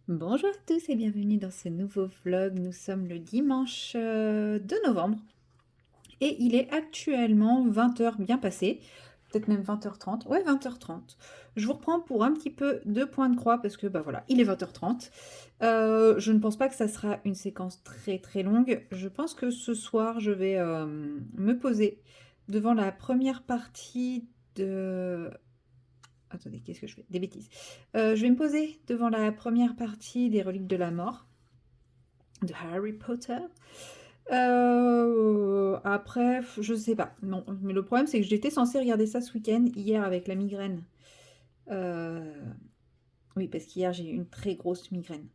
Bonjour à tous et bienvenue dans ce nouveau vlog. Nous sommes le dimanche 2 novembre et il est actuellement 20 h bien passé, peut-être même 20 h 30. Ouais, 20 h 30. Je vous reprends pour un petit peu de point de croix parce que bah voilà, il est 20 h 30. Je ne pense pas que ça sera une séquence très très longue. Je pense que ce soir je vais me poser devant la première partie de... Attendez, qu'est-ce que je fais? Des bêtises. Je vais me poser devant la première partie des Reliques de la Mort de Harry Potter. Après, je sais pas. Non, mais le problème, c'est que j'étais censée regarder ça ce week-end, hier, avec la migraine. Euh, Oui, parce qu'hier, j'ai eu une très grosse migraine.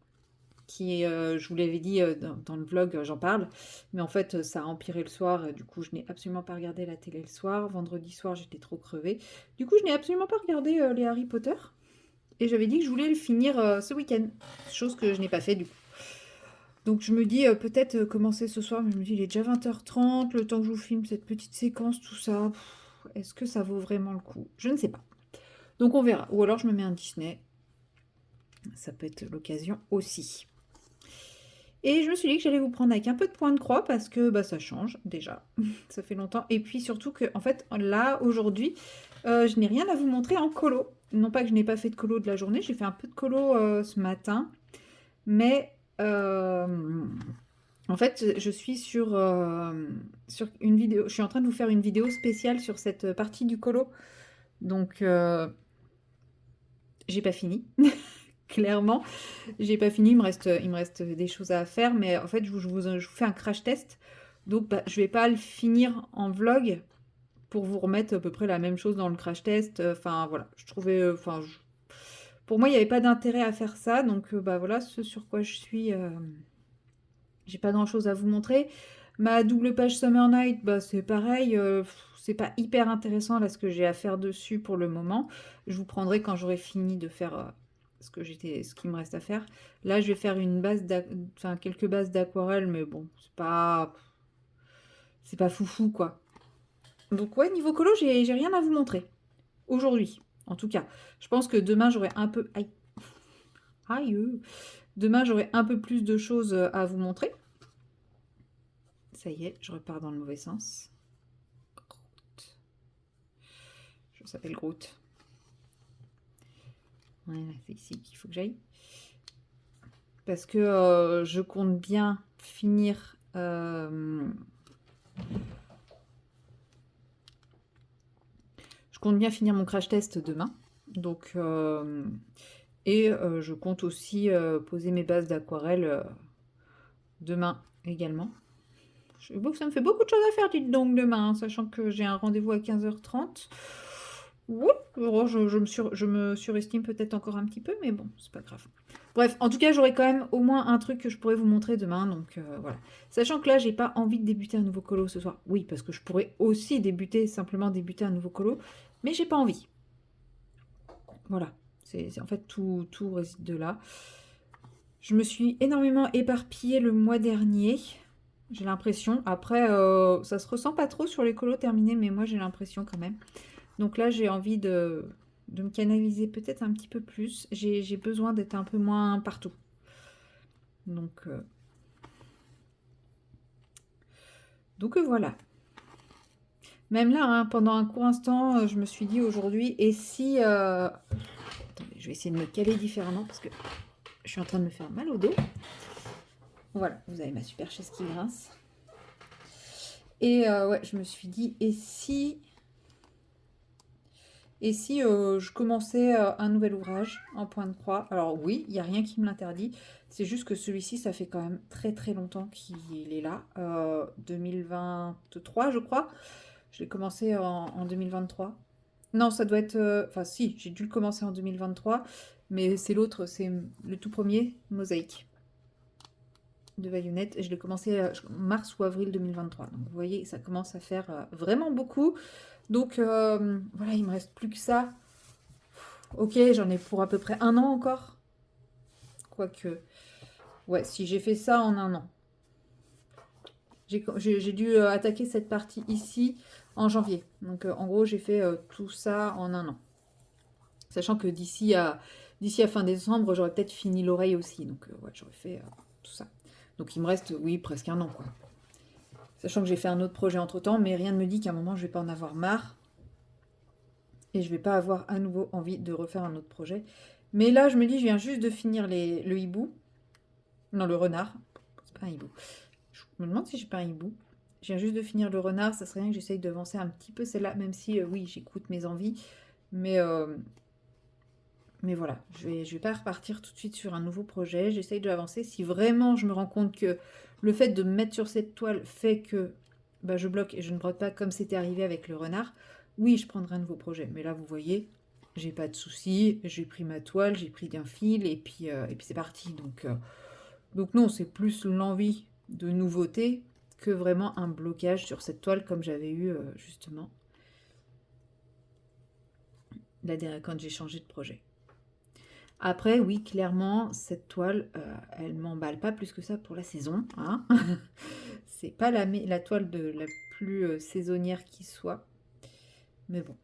Qui, je vous l'avais dit dans le vlog, j'en parle. Mais en fait, ça a empiré le soir. Du coup, je n'ai absolument pas regardé la télé le soir. Vendredi soir, j'étais trop crevée. Du coup, je n'ai absolument pas regardé les Harry Potter. Et j'avais dit que je voulais le finir ce week-end. Chose que je n'ai pas fait du coup. Donc je me dis peut-être commencer ce soir, mais je me dis il est déjà 20 h 30, le temps que je vous filme cette petite séquence, tout ça. Est-ce que ça vaut vraiment le coup? Je ne sais pas. Donc on verra. Ou alors je me mets un Disney. Ça peut être l'occasion aussi. Et je me suis dit que j'allais vous prendre avec un peu de point de croix parce que bah, ça change déjà. Ça fait longtemps. Et puis surtout que, en fait, là, aujourd'hui, je n'ai rien à vous montrer en colo. Non pas que je n'ai pas fait de colo de la journée, j'ai fait un peu de colo ce matin. Mais en fait, je suis sur une vidéo. Je suis en train de vous faire une vidéo spéciale sur cette partie du colo. Donc, j'ai pas fini. Clairement, j'ai pas fini. Il me reste des choses à faire. Mais en fait, je vous fais un crash test. Donc, bah, je vais pas le finir en vlog pour vous remettre à peu près la même chose dans le crash test. Enfin, voilà. Je trouvais. Enfin, pour moi, il n'y avait pas d'intérêt à faire ça. Donc, bah voilà ce sur quoi je suis. J'ai pas grand chose à vous montrer. Ma double page Summer Night, bah, c'est pareil. C'est pas hyper intéressant là ce que j'ai à faire dessus pour le moment. Je vous prendrai quand j'aurai fini de faire ce qui me reste à faire. Là, je vais faire enfin, quelques bases d'aquarelle, mais bon, c'est pas foufou quoi. Donc ouais, niveau colo, j'ai rien à vous montrer aujourd'hui. En tout cas, je pense que demain j'aurai un peu, aïe, aïe, demain j'aurai un peu plus de choses à vous montrer. Ça y est, je repars dans le mauvais sens. Je s'appelle Groot. Voilà, c'est ici qu'il faut que j'aille. Parce que je compte bien finir. Je compte bien finir mon crash test demain. Donc, je compte aussi poser mes bases d'aquarelle demain également. Ça me fait beaucoup de choses à faire, dites donc, demain, hein, sachant que j'ai un rendez-vous à 15 h 30. Ouais, alors je me surestime peut-être encore un petit peu, mais bon, c'est pas grave. Bref, en tout cas, j'aurai quand même au moins un truc que je pourrais vous montrer demain, donc voilà. Sachant que là, j'ai pas envie de débuter un nouveau colo ce soir. Oui, parce que je pourrais aussi simplement débuter un nouveau colo, mais j'ai pas envie. Voilà, en fait tout réside de là. Je me suis énormément éparpillée le mois dernier, j'ai l'impression. Après, ça se ressent pas trop sur les colos terminés, mais moi j'ai l'impression quand même. Donc là, j'ai envie de me canaliser peut-être un petit peu plus. J'ai besoin d'être un peu moins partout. Donc, voilà. Même là, hein, pendant un court instant, je me suis dit aujourd'hui, et si... Attendez, je vais essayer de me caler différemment parce que je suis en train de me faire mal au dos. Voilà, vous avez ma super chaise qui grince. Et ouais, je me suis dit, et si je commençais un nouvel ouvrage en point de croix? Alors oui, il n'y a rien qui me l'interdit. C'est juste que celui-ci, ça fait quand même très très longtemps qu'il est là. 2023, je crois. Je l'ai commencé en 2023. Non, ça doit être... Enfin si, j'ai dû le commencer en 2023. Mais c'est l'autre, c'est le tout premier, Mosaïque, de Bayonette. Et je l'ai commencé mars ou avril 2023. Donc vous voyez, ça commence à faire vraiment beaucoup. Donc voilà, il me reste plus que ça. Ok, j'en ai pour à peu près un an encore. Quoique, ouais, si j'ai fait ça en un an. J'ai dû attaquer cette partie ici en janvier. Donc en gros, j'ai fait tout ça en un an. Sachant que d'ici à d'ici à fin décembre, j'aurais peut-être fini l'oreille aussi. Donc, ouais, j'aurais fait tout ça. Donc, il me reste, oui, presque un an, quoi. Sachant que j'ai fait un autre projet entre-temps, mais rien ne me dit qu'à un moment, je vais pas en avoir marre. Et je vais pas avoir à nouveau envie de refaire un autre projet. Mais là, je me dis, je viens juste de finir le hibou. Non, le renard. C'est pas un hibou. Je me demande si j'ai pas un hibou. Je viens juste de finir le renard. Ça serait bien que j'essaye d'avancer un petit peu celle-là, même si, oui, j'écoute mes envies. Mais voilà, je vais pas repartir tout de suite sur un nouveau projet. J'essaye d'avancer. Si vraiment je me rends compte que le fait de me mettre sur cette toile fait que bah, je bloque et je ne brode pas comme c'était arrivé avec le renard, oui, je prendrai un nouveau projet. Mais là, vous voyez, j'ai pas de soucis. J'ai pris ma toile, j'ai pris d'un fil et puis c'est parti. Donc non, c'est plus l'envie de nouveauté que vraiment un blocage sur cette toile comme j'avais eu justement quand j'ai changé de projet. Après, oui, clairement, cette toile, elle m'emballe pas plus que ça pour la saison, hein. C'est pas la toile la plus saisonnière qui soit. Mais bon.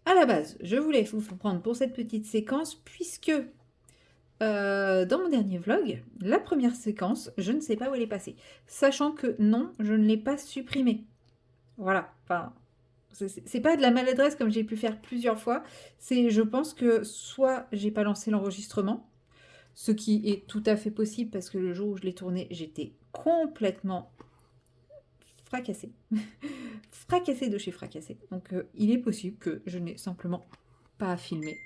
À la base, je voulais vous prendre pour cette petite séquence, puisque dans mon dernier vlog, la première séquence, je ne sais pas où elle est passée. Sachant que non, je ne l'ai pas supprimée. Voilà, enfin, c'est pas de la maladresse comme j'ai pu faire plusieurs fois. C'est, je pense que soit j'ai pas lancé l'enregistrement, ce qui est tout à fait possible parce que le jour où je l'ai tourné, j'étais complètement fracassée. Fracassée de chez fracassée. Donc il est possible que je n'ai simplement pas filmé.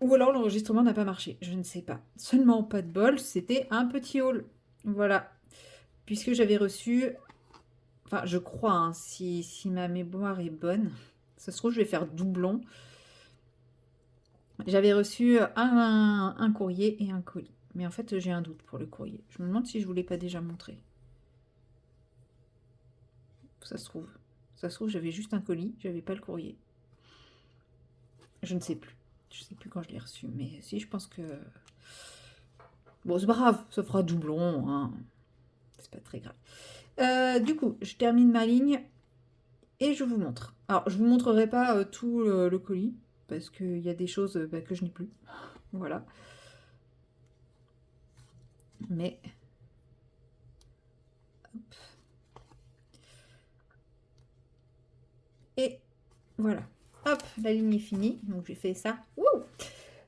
Ou alors l'enregistrement n'a pas marché, je ne sais pas. Seulement pas de bol, c'était un petit haul. Voilà. Puisque j'avais reçu, enfin je crois, hein, si ma mémoire est bonne, ça se trouve je vais faire doublon. J'avais reçu un courrier et un colis. Mais en fait, j'ai un doute pour le courrier. Je me demande si je ne vous l'ai pas déjà montré. Ça se trouve. Ça se trouve, j'avais juste un colis, j'avais pas le courrier. Je ne sais plus. Je ne sais plus quand je l'ai reçu. Mais si, je pense que... Bon, c'est pas grave, ça fera doublon. Hein. C'est pas très grave. Du coup, je termine ma ligne et je vous montre. Alors, je vous montrerai pas tout le colis, parce qu'il y a des choses que je n'ai plus. Voilà. Mais... Hop. Et voilà. Hop, la ligne est finie. Donc j'ai fait ça.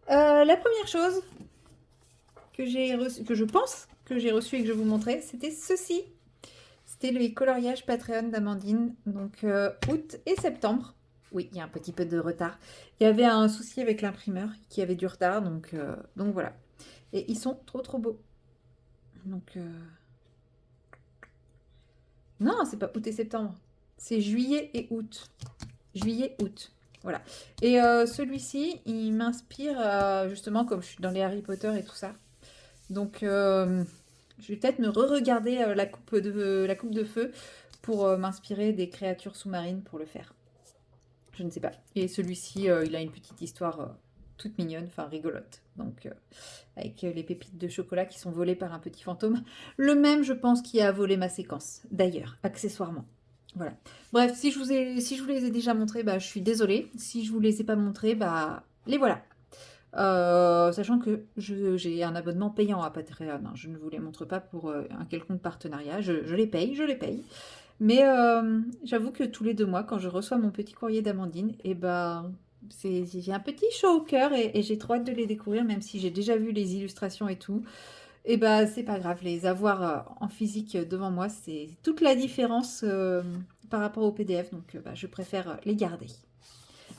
La première chose que j'ai reçu, que je pense que j'ai reçu et que je vous montrais, c'était ceci. C'était les coloriages Patreon d'Amandine. Donc août et septembre. Oui, il y a un petit peu de retard. Il y avait un souci avec l'imprimeur qui avait du retard. Donc voilà. Et ils sont trop trop beaux. Donc... Non, c'est pas août et septembre. C'est juillet et août. Juillet, août. Voilà. Et celui-ci, il m'inspire justement comme je suis dans les Harry Potter et tout ça. Donc, je vais peut-être me re-regarder la coupe de feu pour m'inspirer des créatures sous-marines pour le faire. Je ne sais pas. Et celui-ci, il a une petite histoire toute mignonne, enfin rigolote. Donc, avec les pépites de chocolat qui sont volées par un petit fantôme. Le même, je pense, qui a volé ma séquence, d'ailleurs, accessoirement. Voilà. Bref, si je vous les ai déjà montrés, bah, je suis désolée. Si je vous les ai pas montrés, bah, les voilà. Sachant que j'ai un abonnement payant à Patreon. Hein. Je ne vous les montre pas pour un quelconque partenariat. Je les paye. Mais j'avoue que tous les 2 mois, quand je reçois mon petit courrier d'Amandine, et ben, j'ai un petit chaud au cœur et j'ai trop hâte de les découvrir, même si j'ai déjà vu les illustrations et tout. Et bah c'est pas grave, les avoir en physique devant moi, c'est toute la différence par rapport au PDF, donc bah, je préfère les garder.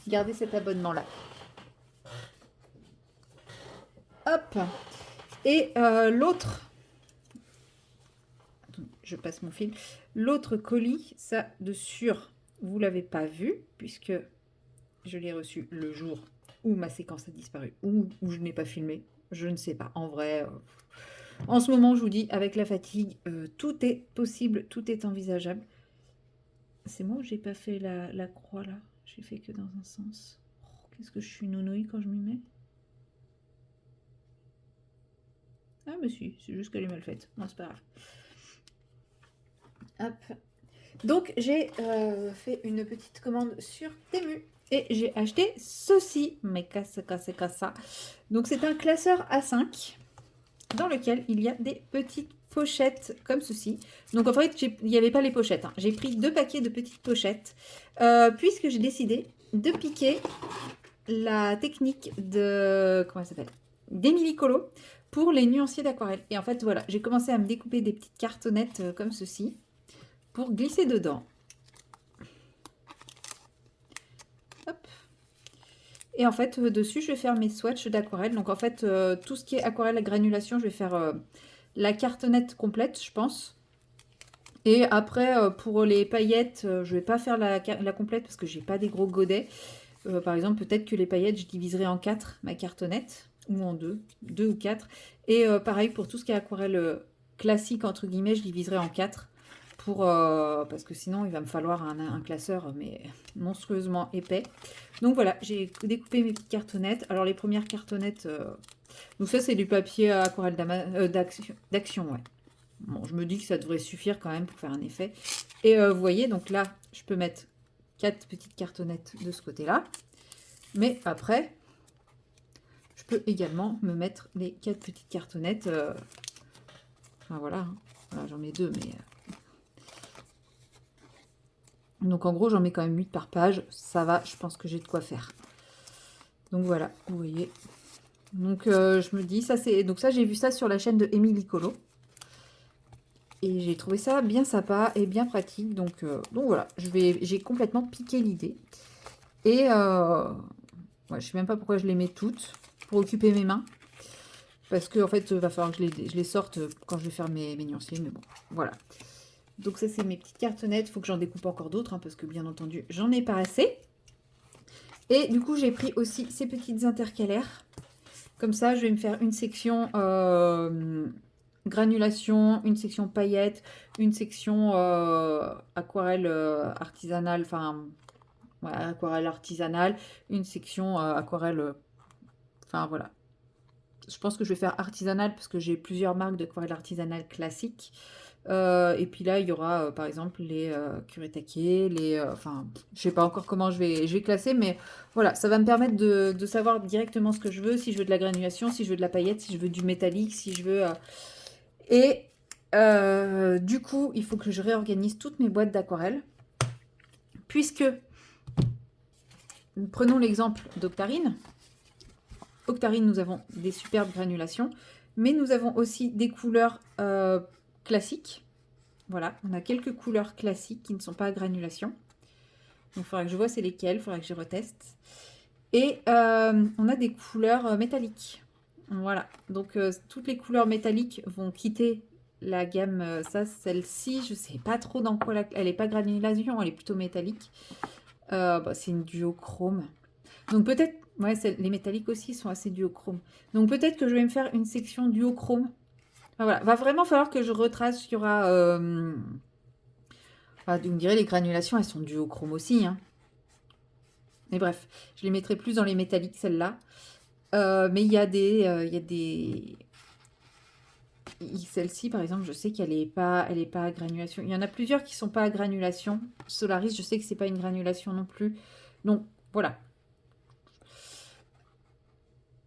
Garder cet abonnement-là. Hop. Et l'autre, je passe mon fil, l'autre colis, ça de sûr, vous l'avez pas vu, puisque je l'ai reçu le jour où ma séquence a disparu, ou où je n'ai pas filmé, je ne sais pas, en vrai... En ce moment, je vous dis, avec la fatigue, tout est possible, tout est envisageable. C'est moi ou j'ai pas fait la croix là? J'ai fait que dans un sens. Oh, qu'est-ce que je suis nounouille quand je m'y mets? Ah mais si, c'est juste qu'elle est mal faite. Non, c'est pas grave. Hop. Donc j'ai fait une petite commande sur Temu Et j'ai acheté ceci, mais casse ça. Donc c'est un classeur A5 dans lequel il y a des petites pochettes comme ceci. Donc en fait, il n'y avait pas les pochettes, hein. J'ai pris 2 paquets de petites pochettes puisque j'ai décidé de piquer la technique de... Comment ça s'appelle, d'Émilie Colo pour les nuanciers d'aquarelle. Et en fait, voilà, j'ai commencé à me découper des petites cartonnettes comme ceci pour glisser dedans. Hop. Et en fait, dessus, je vais faire mes swatchs d'aquarelle. Donc en fait, tout ce qui est aquarelle à granulation, je vais faire la cartonnette complète, je pense. Et après, pour les paillettes, je vais pas faire la complète parce que j'ai pas des gros godets. Par exemple, peut-être que les paillettes, je diviserai en 4 ma cartonnette, ou en 2, 2 ou 4. Et pareil, pour tout ce qui est aquarelle classique, entre guillemets, je diviserai en 4. Parce que sinon, il va me falloir un classeur, mais monstrueusement épais. Donc voilà, j'ai découpé mes petites cartonnettes. Alors les premières cartonnettes, donc ça c'est du papier aquarelle d'action, ouais. Bon, je me dis que ça devrait suffire quand même pour faire un effet. Et vous voyez, donc là, je peux mettre 4 petites cartonnettes de ce côté-là. Mais après, je peux également me mettre les 4 petites cartonnettes. Enfin voilà, hein. Voilà, j'en mets 2, mais... Donc en gros, j'en mets quand même 8 par page. Ça va, je pense que j'ai de quoi faire. Donc voilà, vous voyez. Donc je me dis, ça c'est... Donc ça, j'ai vu ça sur la chaîne de Émilie Colo. Et j'ai trouvé ça bien sympa et bien pratique. Donc voilà, j'ai complètement piqué l'idée. Et ouais, je sais même pas pourquoi je les mets toutes. Pour occuper mes mains. Parce que en fait, il va falloir que je les sorte quand je vais faire mes nuanciers. Mais bon, voilà. Donc ça, c'est mes petites cartonnettes. Il faut que j'en découpe encore d'autres. Hein, parce que bien entendu, j'en ai pas assez. Et du coup, j'ai pris aussi ces petites intercalaires. Comme ça, je vais me faire une section granulation, une section paillettes, une section aquarelle artisanale, enfin, ouais, aquarelle artisanale, une section aquarelle, enfin voilà. Je pense que je vais faire artisanale parce que j'ai plusieurs marques d'aquarelle artisanale classiques. Et puis là, il y aura par exemple les Kuretake, enfin, je sais pas encore comment je vais classer, mais voilà, ça va me permettre de savoir directement ce que je veux, si je veux de la granulation, si je veux de la paillette, si je veux du métallique, si je veux... Et du coup, il faut que je réorganise toutes mes boîtes d'aquarelle, puisque, prenons l'exemple d'Octarine. Octarine, nous avons des superbes granulations, mais nous avons aussi des couleurs classiques. Voilà, on a quelques couleurs classiques qui ne sont pas à granulation. Donc il faudra que je vois c'est lesquelles, il faudra que je reteste. Et on a des couleurs métalliques. Voilà, donc toutes les couleurs métalliques vont quitter la gamme. Ça, celle-ci, je sais pas trop dans quoi elle est pas granulation, elle est plutôt métallique. Bah, c'est une duochrome. Donc peut-être, ouais, les métalliques aussi sont assez duochrome. Donc peut-être que je vais me faire une section duochrome. Enfin, voilà, va vraiment falloir que je retrace. Il y aura... Enfin, vous me direz, les granulations, elles sont duochrome aussi, hein. Mais bref, je les mettrai plus dans les métalliques, celles-là. Mais il y a des... Celle-ci, par exemple, je sais qu'elle n'est pas, elle est pas à granulation. Il y en a plusieurs qui sont pas à granulation. Solaris, je sais que c'est pas une granulation non plus. Donc, voilà.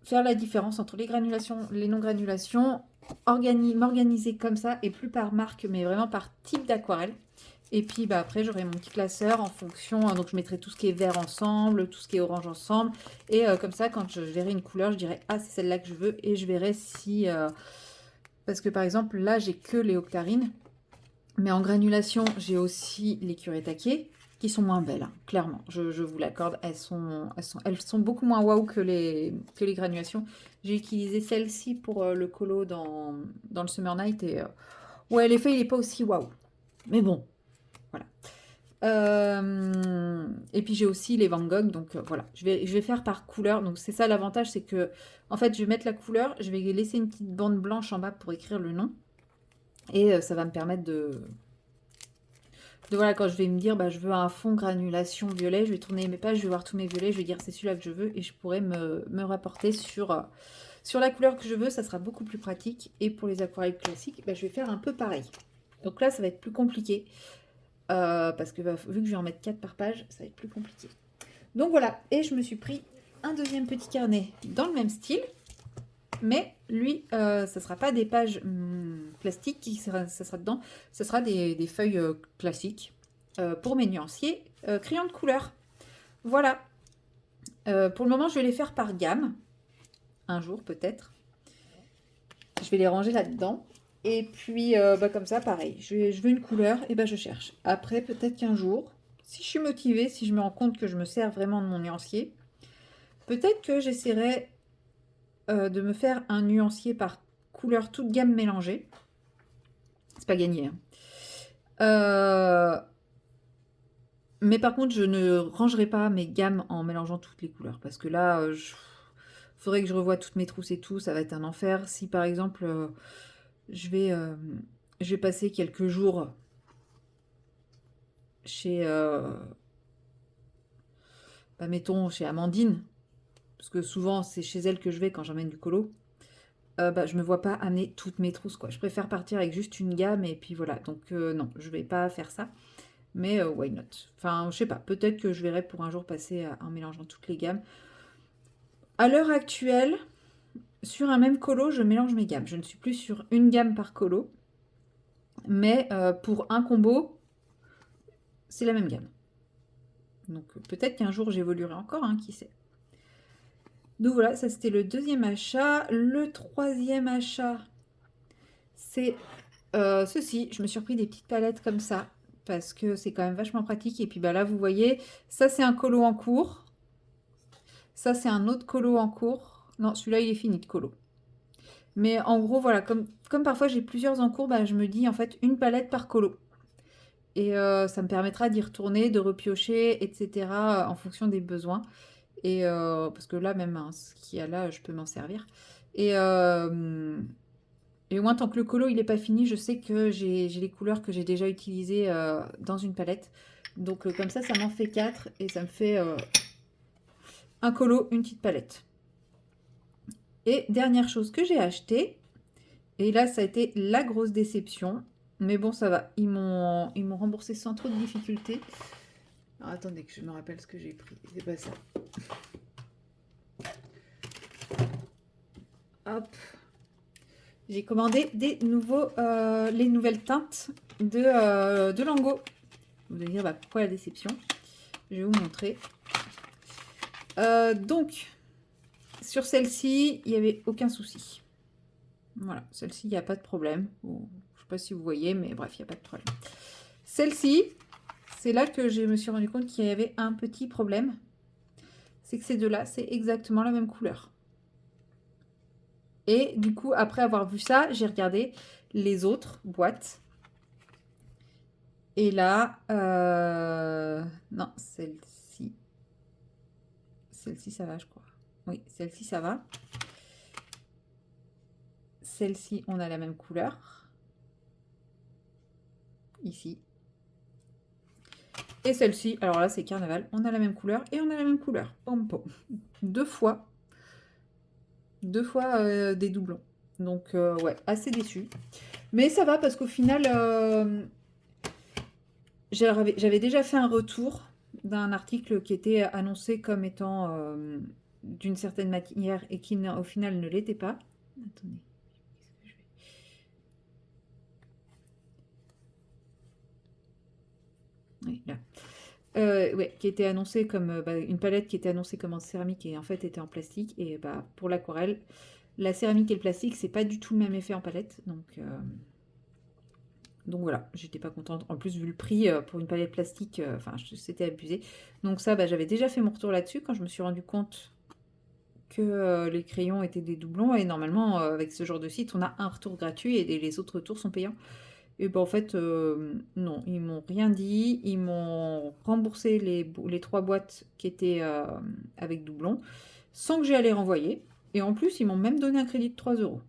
Faire la différence entre les granulations, les non-granulations. M'organiser comme ça, et plus par marque, mais vraiment par type d'aquarelle. Et puis bah, après, j'aurai mon petit classeur en fonction. Donc je mettrai tout ce qui est vert ensemble, tout ce qui est orange ensemble. Et comme ça, quand je verrai une couleur, je dirai ah, c'est celle-là que je veux. Et je verrai si... parce que par exemple, là, j'ai que les Octarines. Mais en granulation, j'ai aussi les Kuretake, qui sont moins belles, hein, clairement. Je vous l'accorde, elles sont beaucoup moins waouh que les granulations. J'ai utilisé celle-ci pour le colo dans le Summer Night. Et ouais, l'effet, il n'est pas aussi waouh. Mais bon, voilà. Et puis j'ai aussi les Van Gogh, donc voilà, je vais faire par couleur. Donc c'est ça l'avantage, c'est que en fait je vais mettre la couleur, je vais laisser une petite bande blanche en bas pour écrire le nom, et ça va me permettre voilà, quand je vais me dire bah, je veux un fond granulation violet, je vais tourner mes pages, je vais voir tous mes violets, je vais dire c'est celui-là que je veux, et je pourrais me rapporter sur la couleur que je veux. Ça sera beaucoup plus pratique. Et pour les aquarelles classiques, bah, je vais faire un peu pareil. Donc là ça va être plus compliqué. Parce que vu que je vais en mettre 4 par page, ça va être plus compliqué. Donc voilà, et je me suis pris un deuxième petit carnet dans le même style. Mais lui, ça ne sera pas des pages plastiques ça sera dedans. Ça sera des feuilles classiques pour mes nuanciers crayons de couleur. Voilà. Pour le moment, je vais les faire par gamme. Un jour, peut-être. Je vais les ranger là-dedans. Et puis, comme ça, pareil. Je veux une couleur, et je cherche. Après, peut-être qu'un jour, si je suis motivée, si je me rends compte que je me sers vraiment de mon nuancier, peut-être que j'essaierai de me faire un nuancier par couleur toute gamme mélangée. C'est pas gagné. Hein. Mais par contre, je ne rangerai pas mes gammes en mélangeant toutes les couleurs. Parce que là, faudrait que je revoie toutes mes trousses et tout. Ça va être un enfer. Si par exemple, je vais passer quelques jours chez, mettons, chez Amandine. Parce que souvent, c'est chez elle que je vais quand j'emmène du colo. Je me vois pas amener toutes mes trousses, quoi. Je préfère partir avec juste une gamme et puis voilà. Donc non, je vais pas faire ça. Mais why not? Enfin, je sais pas. Peut-être que je verrai pour un jour passer en mélangeant toutes les gammes. À l'heure actuelle, sur un même colo, je mélange mes gammes. Je ne suis plus sur une gamme par colo. Mais pour un combo, c'est la même gamme. Donc peut-être qu'un jour j'évoluerai encore, hein, qui sait. Donc voilà, ça c'était le deuxième achat. Le troisième achat, c'est ceci. Je me suis repris des petites palettes comme ça. Parce que c'est quand même vachement pratique. Et puis là, vous voyez, ça c'est un colo en cours. Ça c'est un autre colo en cours. Non, celui-là il est fini de colo. Mais en gros, voilà, comme parfois j'ai plusieurs en cours, je me dis en fait une palette par colo. Et ça me permettra d'y retourner, de repiocher, etc. En fonction des besoins. Et parce que là, même hein, ce qu'il y a là, je peux m'en servir. Et au moins, tant que le colo il n'est pas fini, je sais que j'ai les couleurs que j'ai déjà utilisées dans une palette. Donc comme ça m'en fait 4 et ça me fait un colo, une petite palette. Et dernière chose que j'ai acheté, et là ça a été la grosse déception, mais bon ça va, ils m'ont remboursé sans trop de difficultés. Alors, attendez que je me rappelle ce que j'ai pris, c'est pas ça. Hop. J'ai commandé les nouvelles teintes de Lango. Vous allez dire pourquoi la déception. Je vais vous montrer. Donc, sur celle-ci, il n'y avait aucun souci. Voilà, celle-ci, il n'y a pas de problème. Bon, je ne sais pas si vous voyez, mais bref, il n'y a pas de problème. Celle-ci, c'est là que je me suis rendu compte qu'il y avait un petit problème. C'est que ces deux-là, c'est exactement la même couleur. Et du coup, après avoir vu ça, j'ai regardé les autres boîtes. Et là, non, celle-ci. Celle-ci, ça va, je crois. Oui, celle-ci, ça va. Celle-ci, on a la même couleur. Ici. Et celle-ci, alors là, c'est Carnaval. On a la même couleur et on a la même couleur. Pom, pom. Deux fois des doublons. Donc, ouais, assez déçu. Mais ça va parce qu'au final, j'avais déjà fait un retour d'un article qui était annoncé comme étant d'une certaine manière et qui au final ne l'était pas. Attendez. Oui, là. Ouais, qui était annoncé comme une palette qui était annoncée comme en céramique et en fait était en plastique. Et pour l'aquarelle, la céramique et le plastique, c'est pas du tout le même effet en palette. Donc voilà, j'étais pas contente. En plus, vu le prix pour une palette plastique, c'était abusé. Donc ça, j'avais déjà fait mon retour là-dessus quand je me suis rendu compte que les crayons étaient des doublons. Et normalement, avec ce genre de site, on a un retour gratuit et les autres retours sont payants. Et en fait, non, ils m'ont rien dit. Ils m'ont remboursé les 3 boîtes qui étaient avec doublons, sans que j'ai à les renvoyer. Et en plus, ils m'ont même donné un crédit de 3 euros.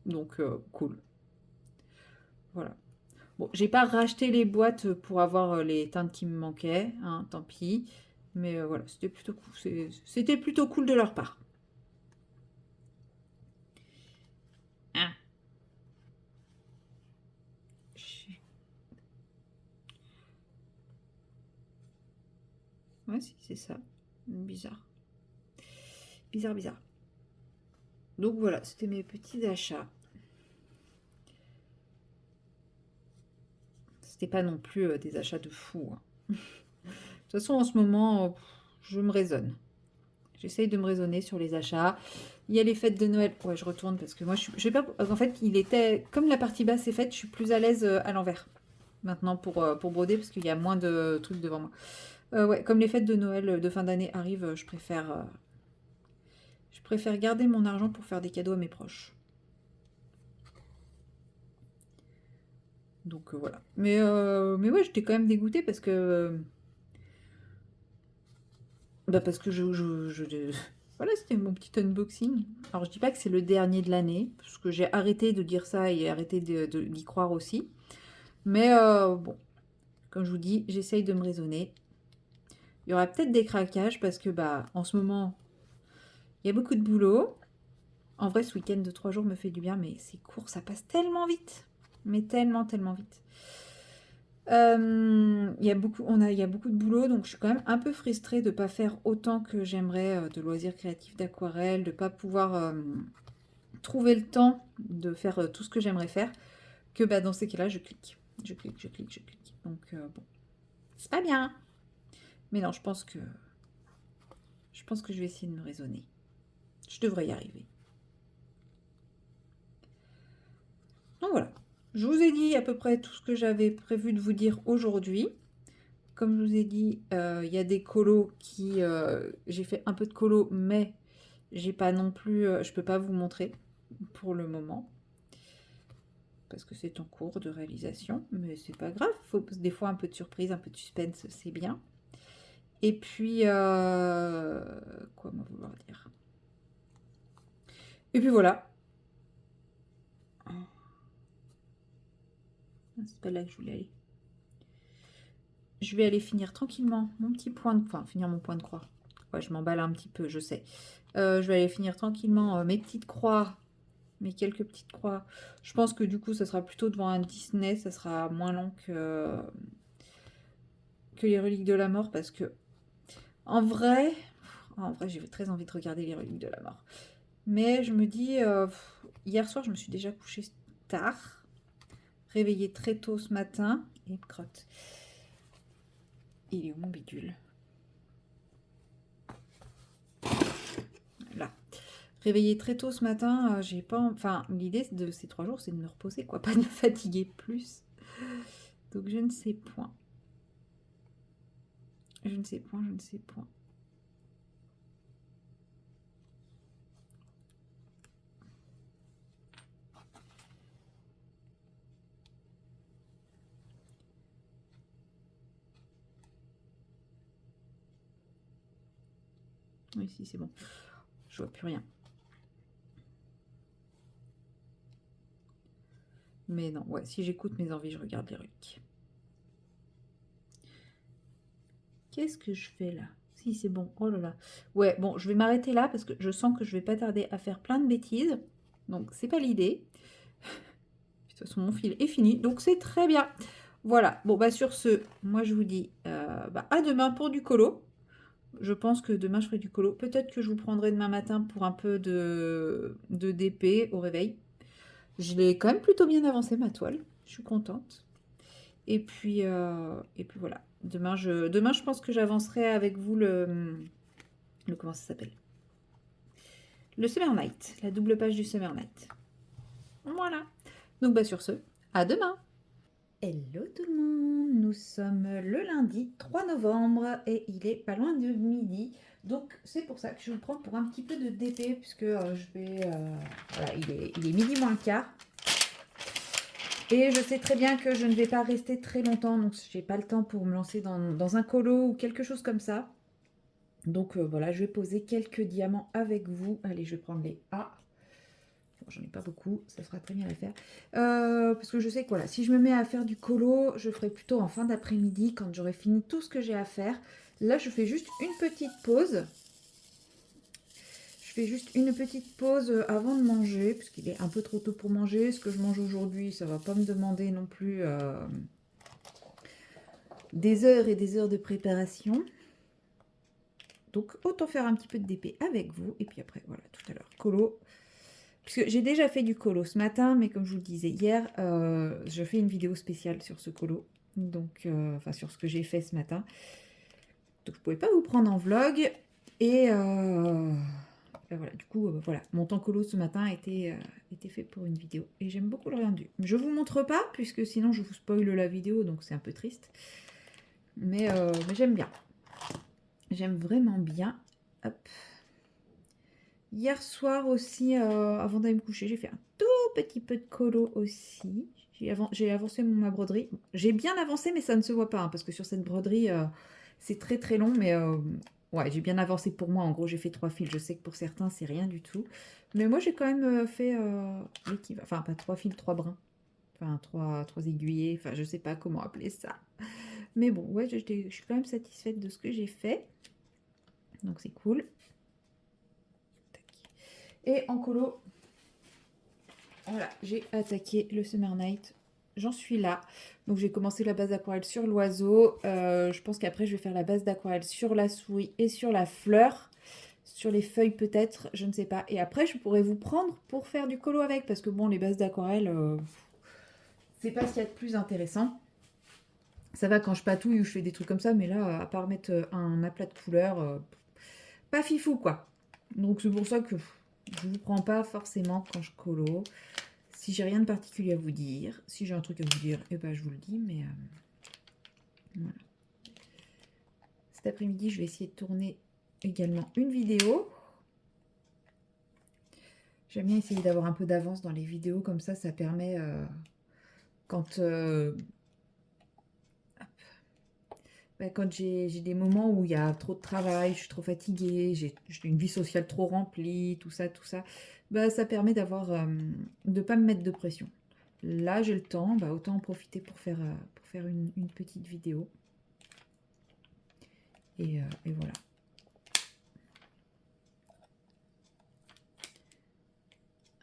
Donc, cool. Voilà. Bon, j'ai pas racheté les boîtes pour avoir les teintes qui me manquaient, hein, tant pis. Mais voilà, c'était plutôt cool. C'était plutôt cool de leur part. Ah. Ouais, si, c'est ça. Bizarre. Bizarre, bizarre. Donc voilà, c'était mes petits achats. C'était pas non plus des achats de fou, hein. De toute façon, en ce moment, je me raisonne. J'essaye de me raisonner sur les achats. Il y a les fêtes de Noël. Ouais, je retourne parce que moi, je sais pas. En fait, il était comme la partie basse est faite, je suis plus à l'aise à l'envers maintenant pour broder parce qu'il y a moins de trucs devant moi. Ouais, comme les fêtes de Noël de fin d'année arrivent, je préfère garder mon argent pour faire des cadeaux à mes proches. Donc voilà. Mais ouais, j'étais quand même dégoûtée parce que parce que voilà, c'était mon petit unboxing. Alors je dis pas que c'est le dernier de l'année parce que j'ai arrêté de dire ça et arrêté d'y croire aussi. Mais bon, comme je vous dis, j'essaye de me raisonner. Il y aura peut-être des craquages parce que en ce moment, il y a beaucoup de boulot. En vrai, ce week-end de 3 jours me fait du bien, mais c'est court, ça passe tellement vite. Mais tellement, tellement vite. Il y a beaucoup de boulot, donc je suis quand même un peu frustrée de ne pas faire autant que j'aimerais de loisirs créatifs d'aquarelle, de ne pas pouvoir trouver le temps de faire tout ce que j'aimerais faire, que dans ces cas-là, je clique. Je clique, je clique, je clique. Donc bon, c'est pas bien. Mais non, je pense que je vais essayer de me raisonner. Je devrais y arriver. Donc voilà, je vous ai dit à peu près tout ce que j'avais prévu de vous dire aujourd'hui. Comme je vous ai dit, il y a des colos qui... j'ai fait un peu de colo, mais j'ai pas non plus... je peux pas vous montrer pour le moment. Parce que c'est en cours de réalisation. Mais c'est pas grave. Faut des fois un peu de surprise, un peu de suspense, c'est bien. Et puis... quoi m'en vouloir dire? Et puis voilà. C'est pas là que je voulais aller. Je vais aller finir tranquillement mon petit point de... Enfin, finir mon point de croix. Ouais, je m'emballe un petit peu, je sais. Je vais aller finir tranquillement mes petites croix. Mes quelques petites croix. Je pense que du coup, ça sera plutôt devant un Disney. Ça sera moins long que les Reliques de la Mort. Parce que, en vrai j'ai très envie de regarder les Reliques de la Mort. Mais je me dis... hier soir, je me suis déjà couchée tard. Réveillée très tôt ce matin. Et crotte. Il est où mon bidule? Là. Réveillée très tôt ce matin, j'ai pas... Enfin, l'idée de ces 3 jours, c'est de me reposer, quoi. Pas de me fatiguer plus. Donc, je ne sais point. Je ne sais point, je ne sais point. Oui, si, c'est bon. Je vois plus rien. Mais non, ouais, si j'écoute mes envies, je regarde les reliques. Qu'est-ce que je fais là? Si, c'est bon. Oh là là. Ouais, bon, je vais m'arrêter là parce que je sens que je vais pas tarder à faire plein de bêtises. Donc, c'est pas l'idée. De toute façon, mon fil est fini. Donc, c'est très bien. Voilà. Bon, sur ce, moi, je vous dis à demain pour du colo. Je pense que demain, je ferai du colo. Peut-être que je vous prendrai demain matin pour un peu de DP au réveil. Je l'ai quand même plutôt bien avancé, ma toile. Je suis contente. Et puis voilà. Demain, je pense que j'avancerai avec vous le comment ça s'appelle? Le Summer Night, la double page du Summer Night. Voilà. Donc sur ce, à demain. Hello tout le monde, nous sommes le lundi 3 novembre et il est pas loin de midi. Donc c'est pour ça que je vous prends pour un petit peu de DP puisque je vais... voilà, il est midi moins le quart. Et je sais très bien que je ne vais pas rester très longtemps, donc je n'ai pas le temps pour me lancer dans un colo ou quelque chose comme ça. Donc voilà, je vais poser quelques diamants avec vous. Allez, je vais prendre les A. Bon, j'en ai pas beaucoup, ça fera très bien l'affaire. Parce que je sais que voilà, si je me mets à faire du colo, je ferai plutôt en fin d'après-midi quand j'aurai fini tout ce que j'ai à faire. Là, je fais juste une petite pause. Je fais juste une petite pause avant de manger, puisqu'il est un peu trop tôt pour manger. Ce que je mange aujourd'hui, ça va pas me demander non plus des heures et des heures de préparation. Donc, autant faire un petit peu de DP avec vous. Et puis après, voilà, tout à l'heure, colo. Puisque j'ai déjà fait du colo ce matin, mais comme je vous le disais hier, je fais une vidéo spéciale sur ce colo. Donc, enfin, sur ce que j'ai fait ce matin. Donc, je ne pouvais pas vous prendre en vlog. Et voilà, du coup, voilà, mon temps colo ce matin a été fait pour une vidéo. Et j'aime beaucoup le rendu. Je vous montre pas, puisque sinon je vous spoil la vidéo, donc c'est un peu triste. Mais j'aime bien. J'aime vraiment bien. Hop. Hier soir aussi, avant d'aller me coucher, j'ai fait un tout petit peu de colo aussi. J'ai avancé ma broderie. J'ai bien avancé, mais ça ne se voit pas, hein, parce que sur cette broderie, c'est très très long, mais ouais, j'ai bien avancé pour moi. En gros, j'ai fait 3 fils. Je sais que pour certains, c'est rien du tout. Mais moi, j'ai quand même fait l'équivalent. Enfin, pas 3 fils, 3 brins. Enfin, 3 aiguillés. Enfin, je sais pas comment appeler ça. Mais bon, ouais, je suis quand même satisfaite de ce que j'ai fait. Donc, c'est cool. Et en colo, voilà, j'ai attaqué le Summer Night. J'en suis là. Donc j'ai commencé la base d'aquarelle sur l'oiseau. Je pense qu'après je vais faire la base d'aquarelle sur la souris et sur la fleur. Sur les feuilles peut-être, je ne sais pas. Et après je pourrais vous prendre pour faire du colo avec. Parce que bon, les bases d'aquarelle, c'est pas ce qu'il y a de plus intéressant. Ça va quand je patouille ou je fais des trucs comme ça. Mais là, à part mettre un aplat de couleur, pas fifou quoi. Donc c'est pour ça que je ne vous prends pas forcément quand je colo. Si j'ai rien de particulier à vous dire, si j'ai un truc à vous dire, eh ben, je vous le dis, mais voilà. Cet après-midi, je vais essayer de tourner également une vidéo. J'aime bien essayer d'avoir un peu d'avance dans les vidéos, comme ça permet, quand j'ai des moments où il y a trop de travail, je suis trop fatiguée, j'ai une vie sociale trop remplie, tout ça, bah, ça permet d'avoir, de ne pas me mettre de pression. Là, j'ai le temps, bah, autant en profiter pour faire une petite vidéo. Et voilà.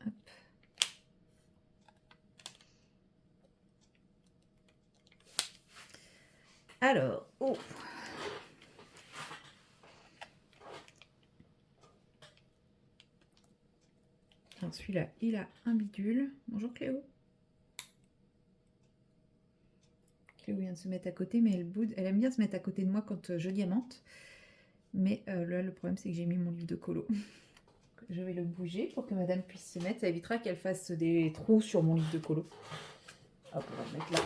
Hop. Alors, oh. Celui-là, il a un bidule. Bonjour Cléo. Cléo vient de se mettre à côté, mais elle boude. Elle aime bien se mettre à côté de moi quand je diamante. Mais là, le problème, c'est que j'ai mis mon livre de colo. Je vais le bouger pour que madame puisse se mettre. Ça évitera qu'elle fasse des trous sur mon livre de colo. Hop, on va le mettre là.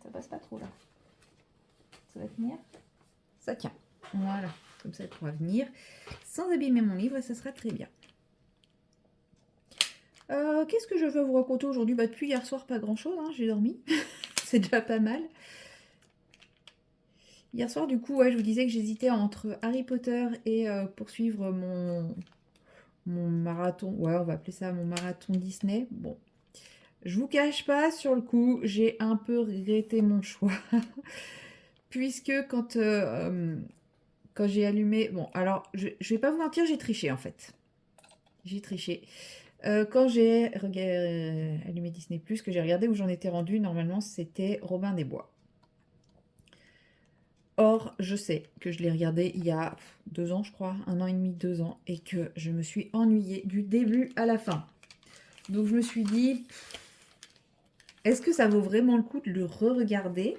Ça passe pas trop là. Ça va tenir? Ça tient. Voilà. Comme ça, elle pourra venir sans abîmer mon livre et ça sera très bien. Qu'est-ce que je veux vous raconter aujourd'hui? Bah, depuis hier soir, pas grand-chose. Hein, j'ai dormi. C'est déjà pas mal. Hier soir, du coup, ouais, je vous disais que j'hésitais entre Harry Potter et poursuivre mon marathon. Ouais, on va appeler ça mon marathon Disney. Bon, je vous cache pas, sur le coup, j'ai un peu regretté mon choix. Puisque quand j'ai allumé... Bon, alors, je vais pas vous mentir, j'ai triché, en fait. J'ai triché. Quand j'ai allumé Disney+, que j'ai regardé où j'en étais rendue, normalement, c'était Robin des Bois. Or, je sais que je l'ai regardé il y a 2 ans, je crois, 1 an et demi, 2 ans, et que je me suis ennuyée du début à la fin. Donc, je me suis dit, est-ce que ça vaut vraiment le coup de le re-regarder?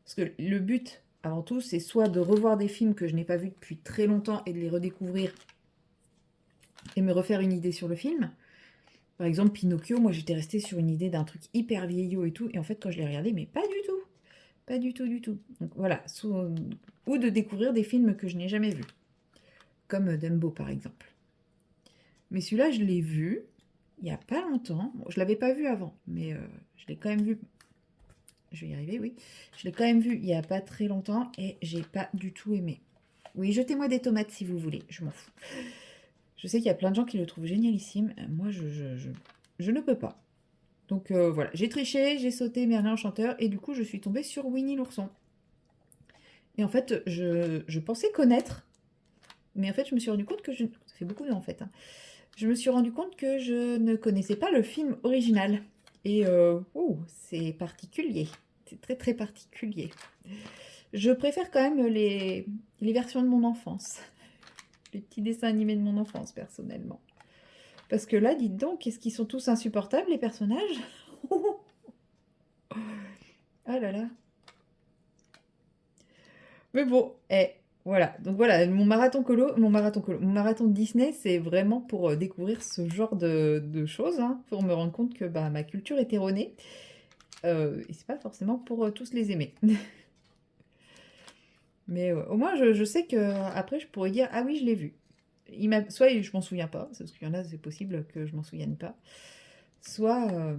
Parce que le but, avant tout, c'est soit de revoir des films que je n'ai pas vus depuis très longtemps et de les redécouvrir et me refaire une idée sur le film. Par exemple, Pinocchio, moi j'étais restée sur une idée d'un truc hyper vieillot et tout, et en fait quand je l'ai regardé, mais pas du tout. Pas du tout, du tout. Donc voilà, ou de découvrir des films que je n'ai jamais vus, comme Dumbo par exemple. Mais celui-là, je l'ai vu il n'y a pas longtemps. Bon, je ne l'avais pas vu avant, mais je l'ai quand même vu. Je vais y arriver, oui. Je l'ai quand même vu il n'y a pas très longtemps et j'ai pas du tout aimé. Oui, jetez-moi des tomates si vous voulez, je m'en fous. Je sais qu'il y a plein de gens qui le trouvent génialissime. Moi, je ne peux pas. Donc voilà, j'ai triché, j'ai sauté Merlin Enchanteur et du coup, je suis tombée sur Winnie l'ourson. Et en fait, je pensais connaître, mais en fait, je me suis rendu compte que ça fait beaucoup en fait. Hein. Je me suis rendu compte que je ne connaissais pas le film original. Et c'est particulier. C'est très très particulier. Je préfère quand même les versions de mon enfance. Les petits dessins animés de mon enfance, personnellement. Parce que là, dites donc, est-ce qu'ils sont tous insupportables, les personnages? Ah là là. Mais bon, voilà. Donc voilà, mon marathon Disney, c'est vraiment pour découvrir ce genre de choses, hein, pour me rendre compte que bah, ma culture est erronée. Et c'est pas forcément pour tous les aimer. Mais au moins, je sais que après, je pourrais dire, ah oui, je l'ai vu. Soit je m'en souviens pas, parce qu'il y en a, c'est possible que je m'en souvienne pas. Soit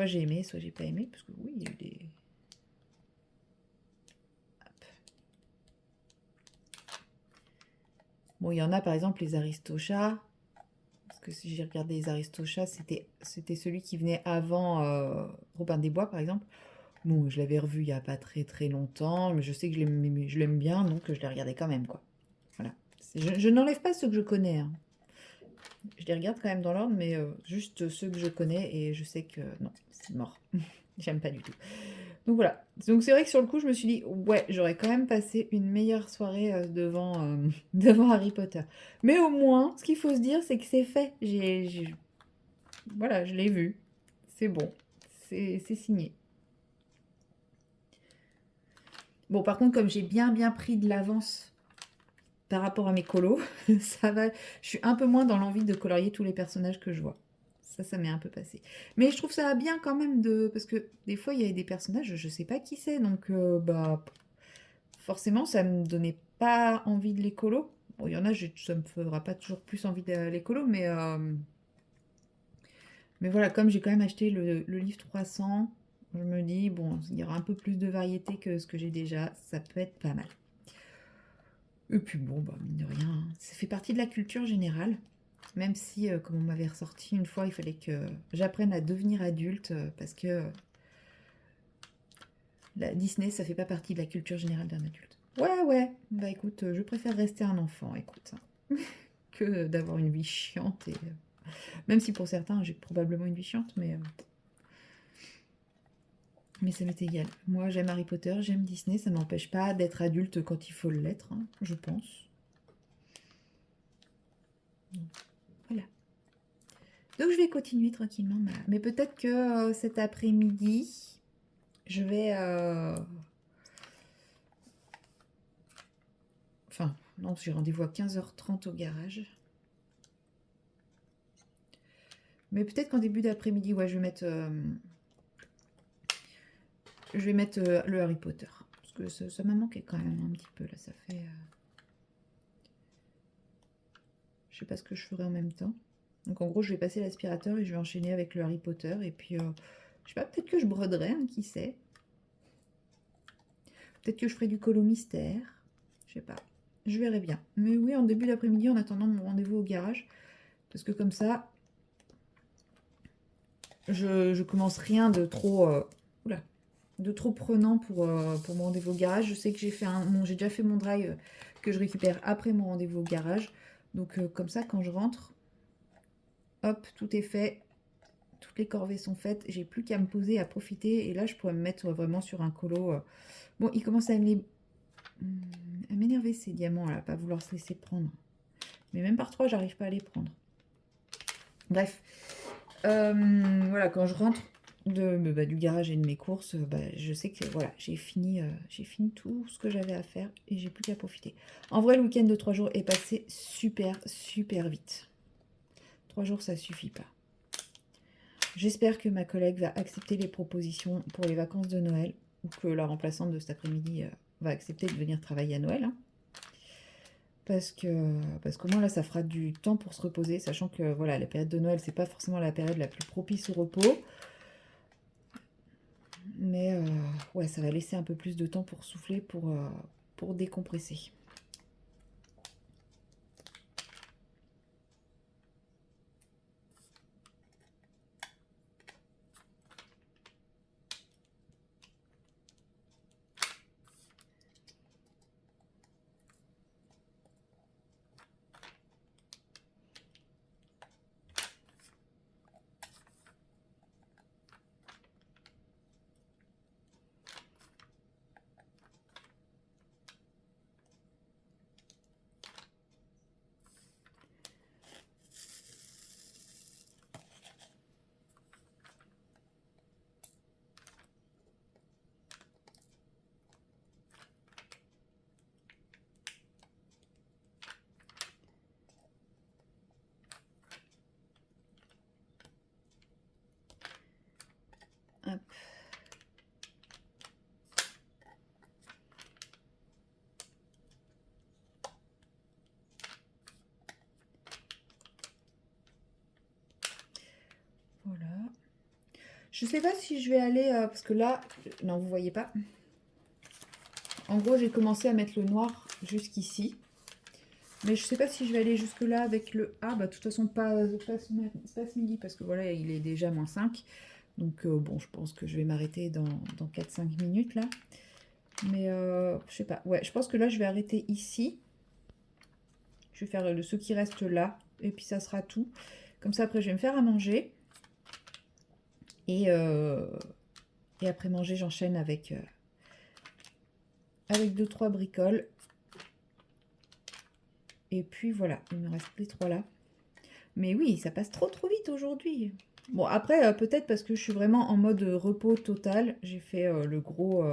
j'ai aimé, soit j'ai pas aimé, parce que oui, il y a eu des... Bon, il y en a par exemple les Aristochats, parce que si j'ai regardé les Aristochats, c'était celui qui venait avant Robin des Bois par exemple. Bon, je l'avais revu il y a pas très très longtemps, mais je sais que je l'aime bien, donc je l'ai regardé quand même, quoi. Voilà. Je n'enlève pas ceux que je connais, hein. Je les regarde quand même dans l'ordre, mais juste ceux que je connais, et je sais que non, c'est mort. J'aime pas du tout. Donc voilà. Donc c'est vrai que sur le coup, je me suis dit, ouais, j'aurais quand même passé une meilleure soirée devant Harry Potter. Mais au moins, ce qu'il faut se dire, c'est que c'est fait. Voilà, je l'ai vu. C'est bon. C'est signé. Bon, par contre, comme j'ai bien pris de l'avance par rapport à mes colos, ça va. Je suis un peu moins dans l'envie de colorier tous les personnages que je vois. Ça m'est un peu passé. Mais je trouve ça bien quand même de... Parce que des fois, il y a des personnages, je sais pas qui c'est, donc bah forcément, ça me donnait pas envie de l'écolo. Bon, il y en a, ça me fera pas toujours plus envie de l'écolo, mais voilà, comme j'ai quand même acheté le livre 300, je me dis, bon, il y aura un peu plus de variété que ce que j'ai déjà, ça peut être pas mal. Et puis bon, bah, mine de rien, hein, ça fait partie de la culture générale. Même si, comme on m'avait ressorti une fois, il fallait que j'apprenne à devenir adulte, parce que la Disney, ça fait pas partie de la culture générale d'un adulte. Ouais, ouais, bah écoute, je préfère rester un enfant, écoute, que d'avoir une vie chiante. Même si pour certains, j'ai probablement une vie chiante, mais ça m'est égal. Moi, j'aime Harry Potter, j'aime Disney, ça m'empêche pas d'être adulte quand il faut l'être, hein, je pense. Voilà. Donc je vais continuer tranquillement. Mais peut-être que cet après-midi, je vais... Enfin, non, j'ai rendez-vous à 15h30 au garage. Mais peut-être qu'en début d'après-midi, ouais, je vais mettre le Harry Potter. Parce que ça m'a manqué quand même un petit peu, là, ça fait... Je sais pas ce que je ferai en même temps. Donc en gros, je vais passer l'aspirateur et je vais enchaîner avec le Harry Potter. Et puis, je sais pas, peut-être que je broderai, hein, qui sait. Peut-être que je ferai du colo mystère. Je sais pas. Je verrai bien. Mais oui, en début d'après-midi, en attendant mon rendez-vous au garage. Parce que comme ça, je commence rien de trop... oula, de trop prenant pour mon rendez-vous au garage. Je sais que j'ai déjà fait mon drive que je récupère après mon rendez-vous au garage. Donc comme ça, quand je rentre, hop, tout est fait. Toutes les corvées sont faites. J'ai plus qu'à me poser, à profiter. Et là, je pourrais me mettre vraiment sur un colo. Bon, il commence à m'énerver ces diamants là, à pas vouloir se laisser prendre. Mais même par 3, j'arrive pas à les prendre. Bref. Voilà, quand je rentre du garage et de mes courses, je sais que voilà, j'ai fini tout ce que j'avais à faire et j'ai plus qu'à profiter. En vrai, le week-end de 3 jours est passé super vite. 3 jours, ça suffit pas. J'espère que ma collègue va accepter les propositions pour les vacances de Noël ou que la remplaçante de cet après-midi va accepter de venir travailler à Noël, hein. Parce qu'au moins là, ça fera du temps pour se reposer, sachant que voilà, la période de Noël, c'est pas forcément la période la plus propice au repos. Mais ouais, ça va laisser un peu plus de temps pour souffler, pour décompresser. Je sais pas si je vais aller... parce que là... Non, vous voyez pas. En gros, j'ai commencé à mettre le noir jusqu'ici. Mais je sais pas si je vais aller jusque là avec le... Ah, bah de toute façon, pas ce midi, parce que voilà, il est déjà -5. Donc bon, je pense que je vais m'arrêter dans 4-5 minutes, là. Mais je sais pas. Ouais, je pense que là, je vais arrêter ici. Je vais faire ce qui reste là. Et puis, ça sera tout. Comme ça, après, je vais me faire à manger. Et après manger, j'enchaîne avec 2-3 bricoles. Et puis voilà, il me reste les 3 là. Mais oui, ça passe trop vite aujourd'hui. Bon, après, peut-être parce que je suis vraiment en mode repos total. J'ai fait le gros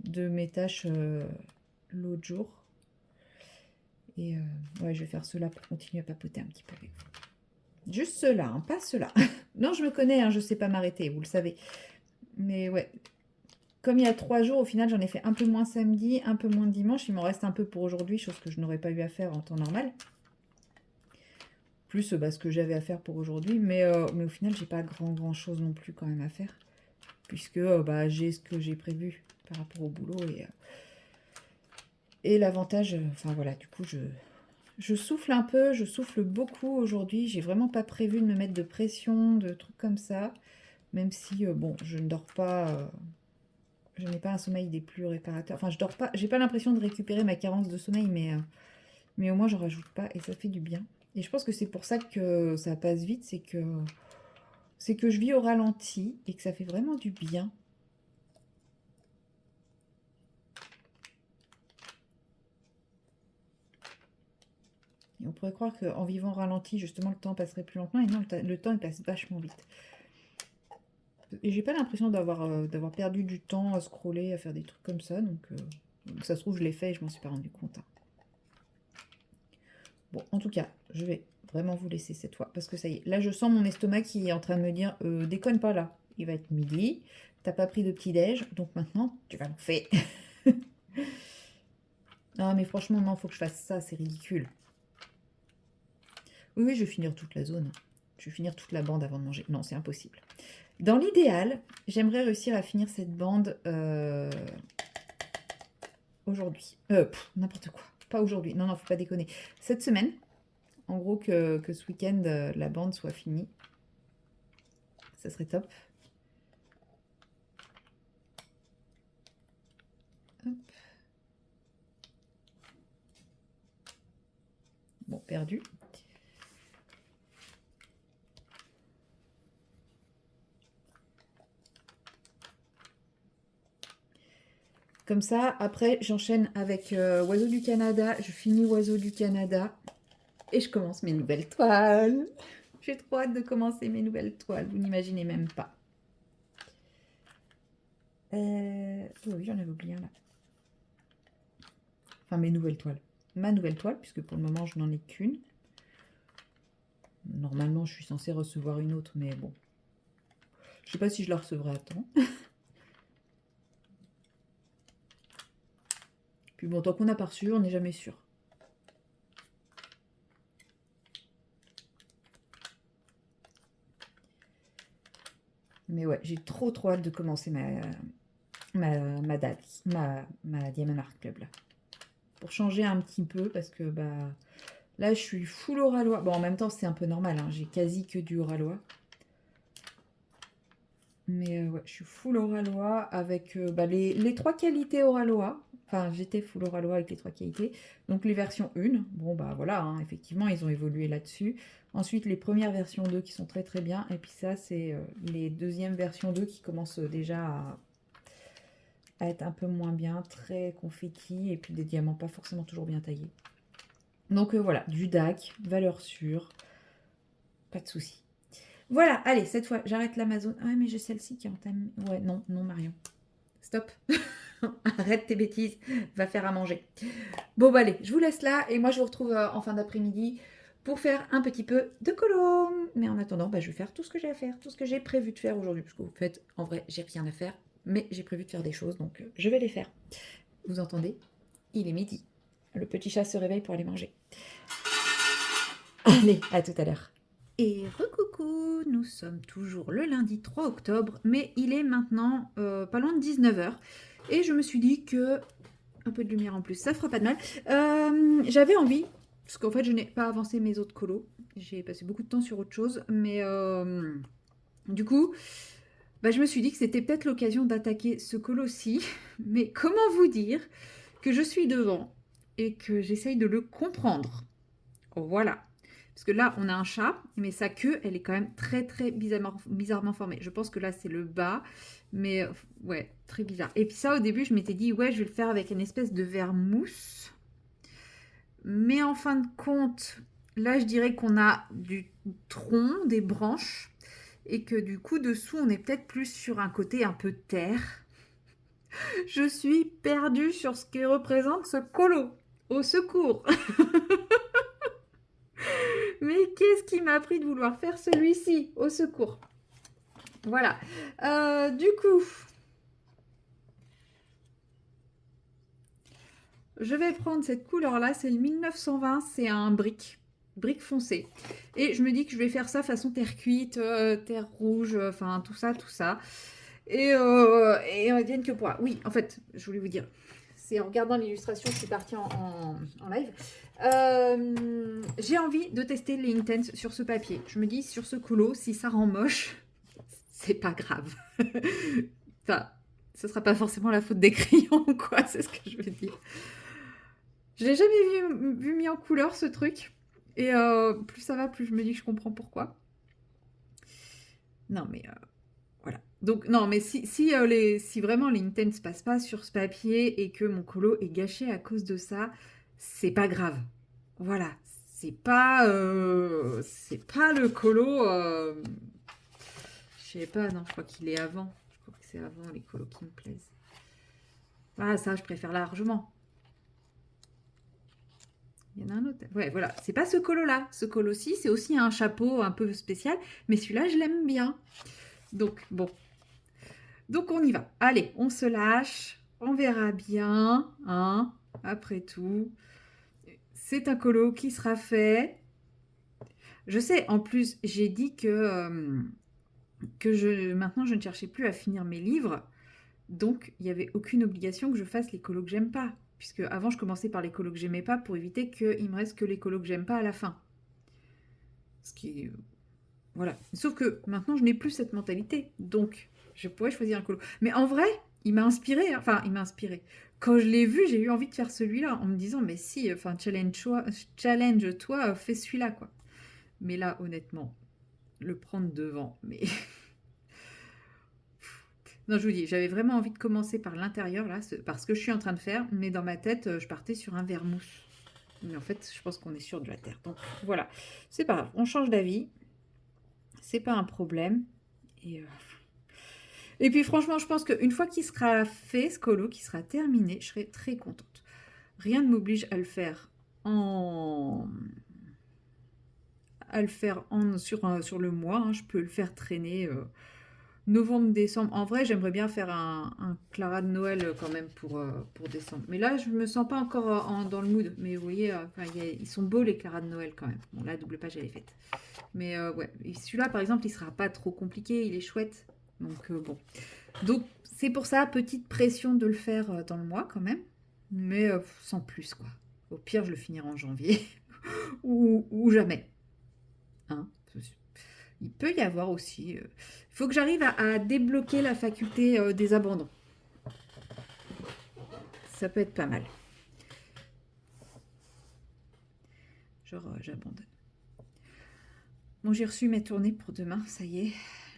de mes tâches l'autre jour. Et ouais, je vais faire cela pour continuer à papoter un petit peu avec vous. Juste cela, hein, pas cela. Non, je me connais, hein, je sais pas m'arrêter, vous le savez. Mais ouais, comme il y a 3 jours, au final, j'en ai fait un peu moins samedi, un peu moins dimanche. Il m'en reste un peu pour aujourd'hui, chose que je n'aurais pas eu à faire en temps normal. Plus ce que j'avais à faire pour aujourd'hui. Mais au final, j'ai pas grand chose non plus quand même à faire. Puisque j'ai ce que j'ai prévu par rapport au boulot. Et l'avantage, enfin voilà, du coup, je souffle un peu, je souffle beaucoup aujourd'hui. J'ai vraiment pas prévu de me mettre de pression, de trucs comme ça. Même si, bon, je ne dors pas... je n'ai pas un sommeil des plus réparateurs. Enfin, je dors pas. J'ai pas l'impression de récupérer ma carence de sommeil, mais au moins, j'en rajoute pas et ça fait du bien. Et je pense que c'est pour ça que ça passe vite, c'est que je vis au ralenti et que ça fait vraiment du bien. Et on pourrait croire qu'en vivant au ralenti, justement, le temps passerait plus lentement. Et non, le temps, il passe vachement vite. Et j'ai pas l'impression d'avoir perdu du temps à scroller, à faire des trucs comme ça. Donc ça se trouve, je l'ai fait et je m'en suis pas rendu compte, hein. Bon, en tout cas, je vais vraiment vous laisser cette fois. Parce que ça y est, là, je sens mon estomac qui est en train de me dire déconne pas là. Il va être midi. T'as pas pris de petit-déj. Donc maintenant, tu vas bouffer. Non, mais franchement, non, faut que je fasse ça. C'est ridicule. Oui, je vais finir toute la zone. Je vais finir toute la bande avant de manger. Non, c'est impossible. Dans l'idéal, j'aimerais réussir à finir cette bande aujourd'hui. N'importe quoi. Pas aujourd'hui. Non, faut pas déconner. Cette semaine, en gros, que ce week-end, la bande soit finie. Ça serait top. Hop. Bon, perdu. Comme ça, après, j'enchaîne avec Oiseau du Canada. Je finis Oiseau du Canada. Et je commence mes nouvelles toiles. J'ai trop hâte de commencer mes nouvelles toiles. Vous n'imaginez même pas. Oui, j'en avais oublié un là. Enfin, mes nouvelles toiles. Ma nouvelle toile, puisque pour le moment, je n'en ai qu'une. Normalement, je suis censée recevoir une autre, mais bon. Je sais pas si je la recevrai à temps. Puis bon, tant qu'on n'a pas reçu, on n'est jamais sûr. Mais ouais, j'ai trop hâte de commencer ma Diamond Art Club là. Pour changer un petit peu, parce que là, je suis full Oralois. Bon, en même temps, c'est un peu normal, hein, j'ai quasi que du Oralois. Mais ouais, je suis full Oralois avec les 3 qualités Oralois. Enfin, j'étais full Oralois avec les 3 qualités. Donc les versions 1, bon voilà, hein, effectivement, ils ont évolué là-dessus. Ensuite, les premières versions 2 qui sont très très bien. Et puis ça, c'est les deuxièmes versions 2 qui commencent déjà à être un peu moins bien, très confetti. Et puis des diamants pas forcément toujours bien taillés. Donc voilà, du DAC, valeur sûre, pas de souci. Voilà, allez, cette fois, j'arrête l'Amazon. Ah, mais j'ai celle-ci qui entame. Ouais, non, Marion. Stop. Arrête tes bêtises. Va faire à manger. Bon, allez, je vous laisse là. Et moi, je vous retrouve en fin d'après-midi pour faire un petit peu de colo. Mais en attendant, je vais faire tout ce que j'ai à faire, tout ce que j'ai prévu de faire aujourd'hui. Parce que vous faites, en vrai, j'ai rien à faire. Mais j'ai prévu de faire des choses, donc je vais les faire. Vous entendez? Il est midi. Le petit chat se réveille pour aller manger. Allez, à tout à l'heure. Et recoucou, nous sommes toujours le lundi 3 octobre, mais il est maintenant pas loin de 19h. Et je me suis dit que, un peu de lumière en plus, ça fera pas de mal. J'avais envie, parce qu'en fait je n'ai pas avancé mes autres colos, j'ai passé beaucoup de temps sur autre chose, mais du coup, je me suis dit que c'était peut-être l'occasion d'attaquer ce colo-ci. Mais comment vous dire que je suis devant et que j'essaye de le comprendre. Voilà. Parce que là, on a un chat, mais sa queue, elle est quand même très très bizarrement formée. Je pense que là, c'est le bas, mais ouais, très bizarre. Et puis ça, au début, je m'étais dit, ouais, je vais le faire avec une espèce de verre mousse. Mais en fin de compte, là, je dirais qu'on a du tronc, des branches, et que du coup, dessous, on est peut-être plus sur un côté un peu terre. Je suis perdue sur ce que représente ce colo. Au secours. Mais qu'est-ce qui m'a appris de vouloir faire celui-ci? Au secours. Voilà. Du coup, je vais prendre cette couleur-là. C'est le 1920. C'est un brique foncé. Et je me dis que je vais faire ça façon terre cuite, terre rouge, enfin tout ça, tout ça. Et advienne que pourra. Oui, en fait, je voulais vous dire. C'est en regardant l'illustration que je suis partie en live. J'ai envie de tester les Intense sur ce papier. Je me dis, sur ce colo, si ça rend moche, c'est pas grave. Enfin, ce sera pas forcément la faute des crayons, quoi, c'est ce que je veux dire. Je l'ai jamais vu mis en couleur, ce truc. Et plus ça va, plus je me dis que je comprends pourquoi. Non, mais voilà. Donc, non, mais si vraiment les Intense passent pas sur ce papier et que mon colo est gâché à cause de ça, c'est pas grave. Voilà. C'est pas le colo. Je sais pas, non, je crois qu'il est avant. Je crois que c'est avant les colos qui me plaisent. Ah, ça, je préfère largement. Il y en a un autre. Ouais, voilà. C'est pas ce colo-là. Ce colo-ci, c'est aussi un chapeau un peu spécial. Mais celui-là, je l'aime bien. Donc, bon. Donc, on y va. Allez, on se lâche. On verra bien. Hein, après tout. C'est un colo qui sera fait. Je sais, en plus, j'ai dit que maintenant, je ne cherchais plus à finir mes livres. Donc, il n'y avait aucune obligation que je fasse les colos que j'aime pas. Puisque avant, je commençais par les colos que j'aimais pas pour éviter qu'il me reste que les colos que j'aime pas à la fin. Ce qui voilà. Sauf que maintenant, je n'ai plus cette mentalité. Donc, je pourrais choisir un colo. Mais en vrai, il m'a inspiré. Enfin, il m'a inspiré. Quand je l'ai vu, j'ai eu envie de faire celui-là en me disant, mais si, enfin, challenge-toi, fais celui-là, quoi. Mais là, honnêtement, le prendre devant, mais non, je vous dis, j'avais vraiment envie de commencer par l'intérieur, là, parce que je suis en train de faire, mais dans ma tête, je partais sur un verre mousse. Mais en fait, je pense qu'on est sur de la terre. Donc voilà, c'est pas grave, on change d'avis, c'est pas un problème. Et puis franchement, je pense qu'une fois qu'il sera fait, ce colo, qui sera terminé, je serai très contente. Rien ne m'oblige à le faire sur le mois, hein. Je peux le faire traîner novembre, décembre. En vrai, j'aimerais bien faire un Clara de Noël quand même pour décembre. Mais là, je me sens pas encore dans le mood. Mais vous voyez, ils sont beaux les Clara de Noël quand même. Bon, la double page, elle est faite. Mais ouais, celui-là, par exemple, il sera pas trop compliqué. Il est chouette. Donc, bon. Donc, c'est pour ça, petite pression de le faire dans le mois quand même. Mais sans plus, quoi. Au pire, je le finirai en janvier. ou jamais. Hein, il peut y avoir aussi. Il faut que j'arrive à débloquer la faculté des abandons. Ça peut être pas mal. Genre, j'abandonne. Bon, j'ai reçu mes tournées pour demain, ça y est.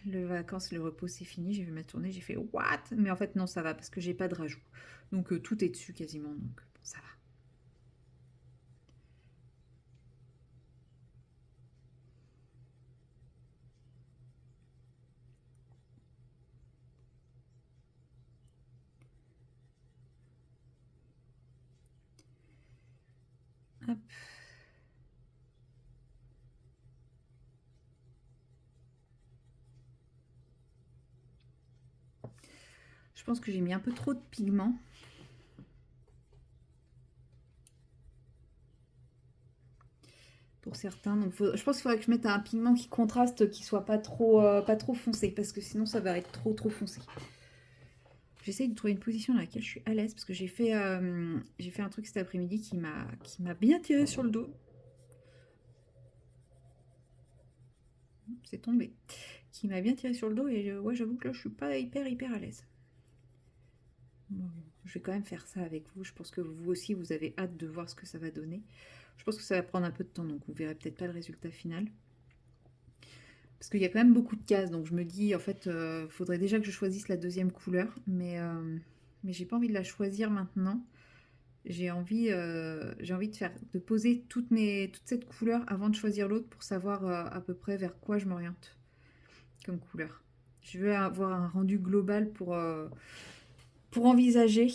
Le vacances, le repos, c'est fini. J'ai vu ma tournée, j'ai fait what? Mais en fait, non, ça va parce que j'ai pas de rajout. Donc, tout est dessus quasiment. Donc, bon, ça va. Hop. Je pense que j'ai mis un peu trop de pigments. pour certains. Donc je pense qu'il faudrait que je mette un pigment qui contraste, qui soit pas trop foncé, parce que sinon ça va être trop foncé. J'essaye de trouver une position dans laquelle je suis à l'aise, parce que j'ai fait un truc cet après-midi qui m'a bien tiré sur le dos. C'est tombé. Qui m'a bien tiré sur le dos, et ouais, j'avoue que là je suis pas hyper à l'aise. Bon, je vais quand même faire ça avec vous. Je pense que vous aussi, vous avez hâte de voir ce que ça va donner. Je pense que ça va prendre un peu de temps, donc vous verrez peut-être pas le résultat final. Parce qu'il y a quand même beaucoup de cases, donc je me dis, en fait, faudrait déjà que je choisisse la deuxième couleur, mais j'ai pas envie de la choisir maintenant. J'ai envie de poser toute cette couleur avant de choisir l'autre pour savoir à peu près vers quoi je m'oriente comme couleur. Je veux avoir un rendu global pour envisager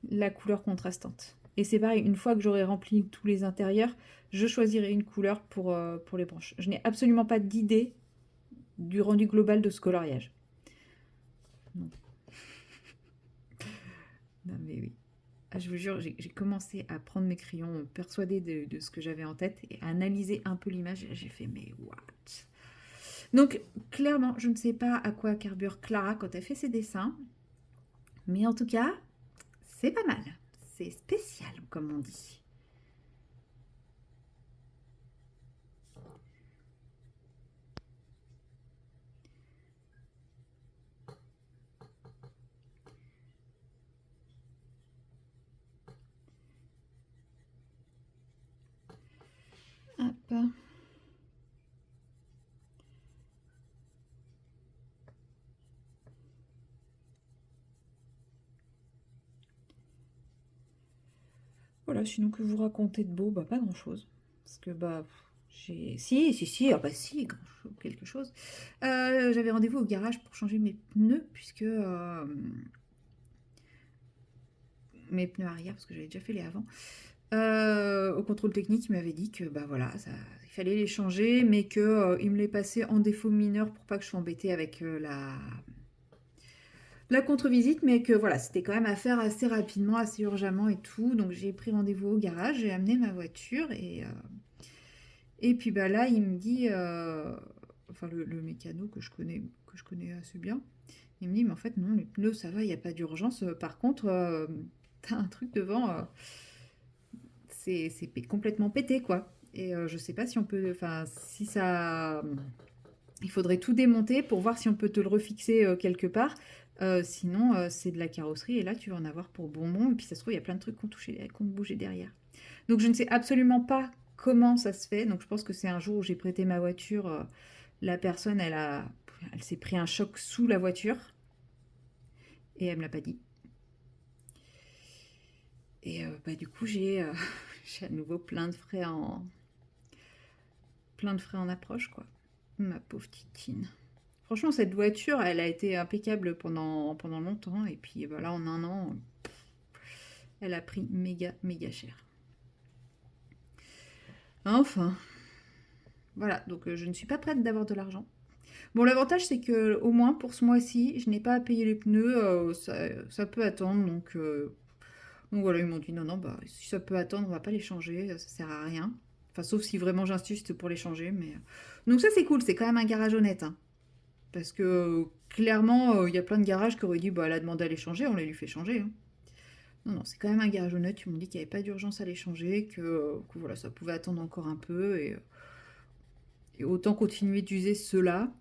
la couleur contrastante. Et c'est pareil, une fois que j'aurai rempli tous les intérieurs, je choisirai une couleur pour les branches. Je n'ai absolument pas d'idée du rendu global de ce coloriage. Non. Non mais oui. Ah, je vous jure, j'ai commencé à prendre mes crayons, persuadée de ce que j'avais en tête, et à analyser un peu l'image. J'ai fait, mais what? Donc, clairement, je ne sais pas à quoi carbure Clara quand elle fait ses dessins. Mais en tout cas, c'est pas mal. C'est spécial, comme on dit. Hop. Voilà, sinon que vous racontez de beau, bah pas grand-chose. Parce que bah j'ai. Si, ah bah si, quelque chose. J'avais rendez-vous au garage pour changer mes pneus, puisque mes pneus arrière, parce que j'avais déjà fait les avant. Au contrôle technique, il m'avait dit que bah voilà, il fallait les changer, mais que il me les passait en défaut mineur pour pas que je sois embêtée avec la contre-visite, mais que voilà, c'était quand même à faire assez rapidement, assez urgemment et tout. Donc j'ai pris rendez-vous au garage, j'ai amené ma voiture et puis bah là, il me dit, enfin le mécano que je connais assez bien, il me dit, mais en fait non, les pneus ça va, il n'y a pas d'urgence. Par contre, t'as un truc devant, c'est complètement pété quoi. Et je sais pas si on peut, enfin si ça, il faudrait tout démonter pour voir si on peut te le refixer quelque part. Sinon, c'est de la carrosserie et là, tu vas en avoir pour bonbon. Et puis, ça se trouve, il y a plein de trucs qui ont bougé derrière. Donc, je ne sais absolument pas comment ça se fait. Donc, je pense que c'est un jour où j'ai prêté ma voiture. La personne, elle s'est pris un choc sous la voiture et elle me l'a pas dit. Et bah, du coup, j'ai à nouveau plein de frais en approche, quoi. Ma pauvre titine. Franchement, cette voiture, elle a été impeccable pendant longtemps. Et puis bah, là, en un an, elle a pris méga cher. Enfin, voilà. Donc, je ne suis pas prête d'avoir de l'argent. Bon, l'avantage, c'est que au moins pour ce mois-ci, je n'ai pas à payer les pneus. Ça peut attendre. Donc voilà, ils m'ont dit non, non, bah, si ça peut attendre, on va pas les changer. Ça sert à rien. Enfin, sauf si vraiment j'insiste pour les changer. Donc, ça, c'est cool. C'est quand même un garage honnête. Hein. Parce que clairement, il y a plein de garages qui auraient dit bah, elle a demandé à les changer, on les lui fait changer. Hein. Non, non, c'est quand même un garage honnête. Ils m'ont dit qu'il n'y avait pas d'urgence à les changer, que voilà, ça pouvait attendre encore un peu et autant continuer d'user ceux-là.